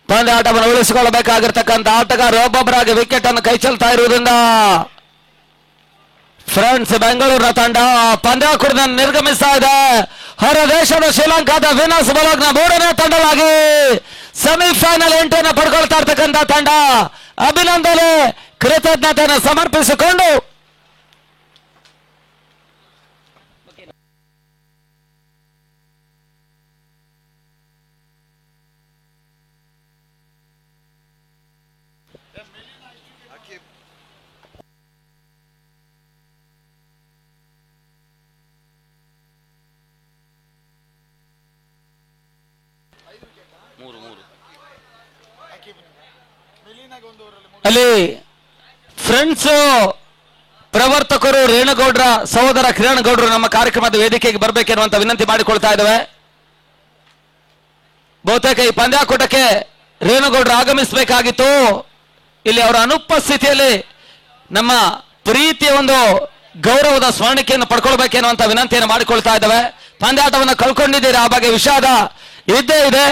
ಪಂದ್ಯಾಟವನ್ನು ಉಳಿಸಿಕೊಳ್ಳಬೇಕಾಗಿರ್ತಕ್ಕಂಥ ಆಟಗಾರ ಒಬ್ಬೊಬ್ಬರಾಗಿ ವಿಕೆಟ್ ಅನ್ನು ಕೈ ಚೆಲ್ತಾ ಇರುವುದರಿಂದ ಫ್ರೆಂಡ್ಸ್ ಬೆಂಗಳೂರಿನ ತಂಡ ಪಂದ್ಯಾಕೂಟದಿಂದ ನಿರ್ಗಮಿಸ್ತಾ ಇದೆ. ಹೊರ ದೇಶದ ಶ್ರೀಲಂಕಾದ ವೀನಸ್ ಬಲೋಗ್ನ 3ನೇ ತಂಡವಾಗಿ ಸೆಮಿಫೈನಲ್ ಎಂಟ್ರಿಯನ್ನು ಪಡ್ಕೊಳ್ತಾ ಇರ್ತಕ್ಕಂಥ ತಂಡ. ಅಭಿನಂದನೆ, ಕೃತಜ್ಞತೆಯನ್ನು ಸಮರ್ಪಿಸಿಕೊಂಡು ಅಲ್ಲಿ ಫ್ರೆಂಡ್ಸ್ ಪ್ರವರ್ತಕರು ರೇಣುಗೌಡ್ರ ಸಹೋದರ ಕಿರಣಗೌಡರು ನಮ್ಮ ಕಾರ್ಯಕ್ರಮದ ವೇದಿಕೆಗೆ ಬರಬೇಕೆನ್ನುವಂತ ವಿನಂತಿ ಮಾಡಿಕೊಳ್ತಾ ಇದ್ದೇವೆ. ಬಹುತೇಕ ಈ ಪಂದ್ಯಾಕೂಟಕ್ಕೆ ರೇಣುಗೌಡರು ಆಗಮಿಸಬೇಕಾಗಿತ್ತು. ಇಲ್ಲಿ ಅವರ ಅನುಪಸ್ಥಿತಿಯಲ್ಲಿ ನಮ್ಮ ಪ್ರೀತಿಯ ಒಂದು ಗೌರವದ ಸ್ಮರಣಿಕೆಯನ್ನು ಪಡ್ಕೊಳ್ಬೇಕೆನ್ನುವಂತ ವಿನಂತಿಯನ್ನು ಮಾಡಿಕೊಳ್ತಾ ಇದ್ದೇವೆ. ಪಂದ್ಯಾಟವನ್ನು ಕಳ್ಕೊಂಡಿದ್ದೀರಾ, ಆ ಬಗ್ಗೆ ವಿಷಾದ ಇದ್ದೇ ಇದೆ.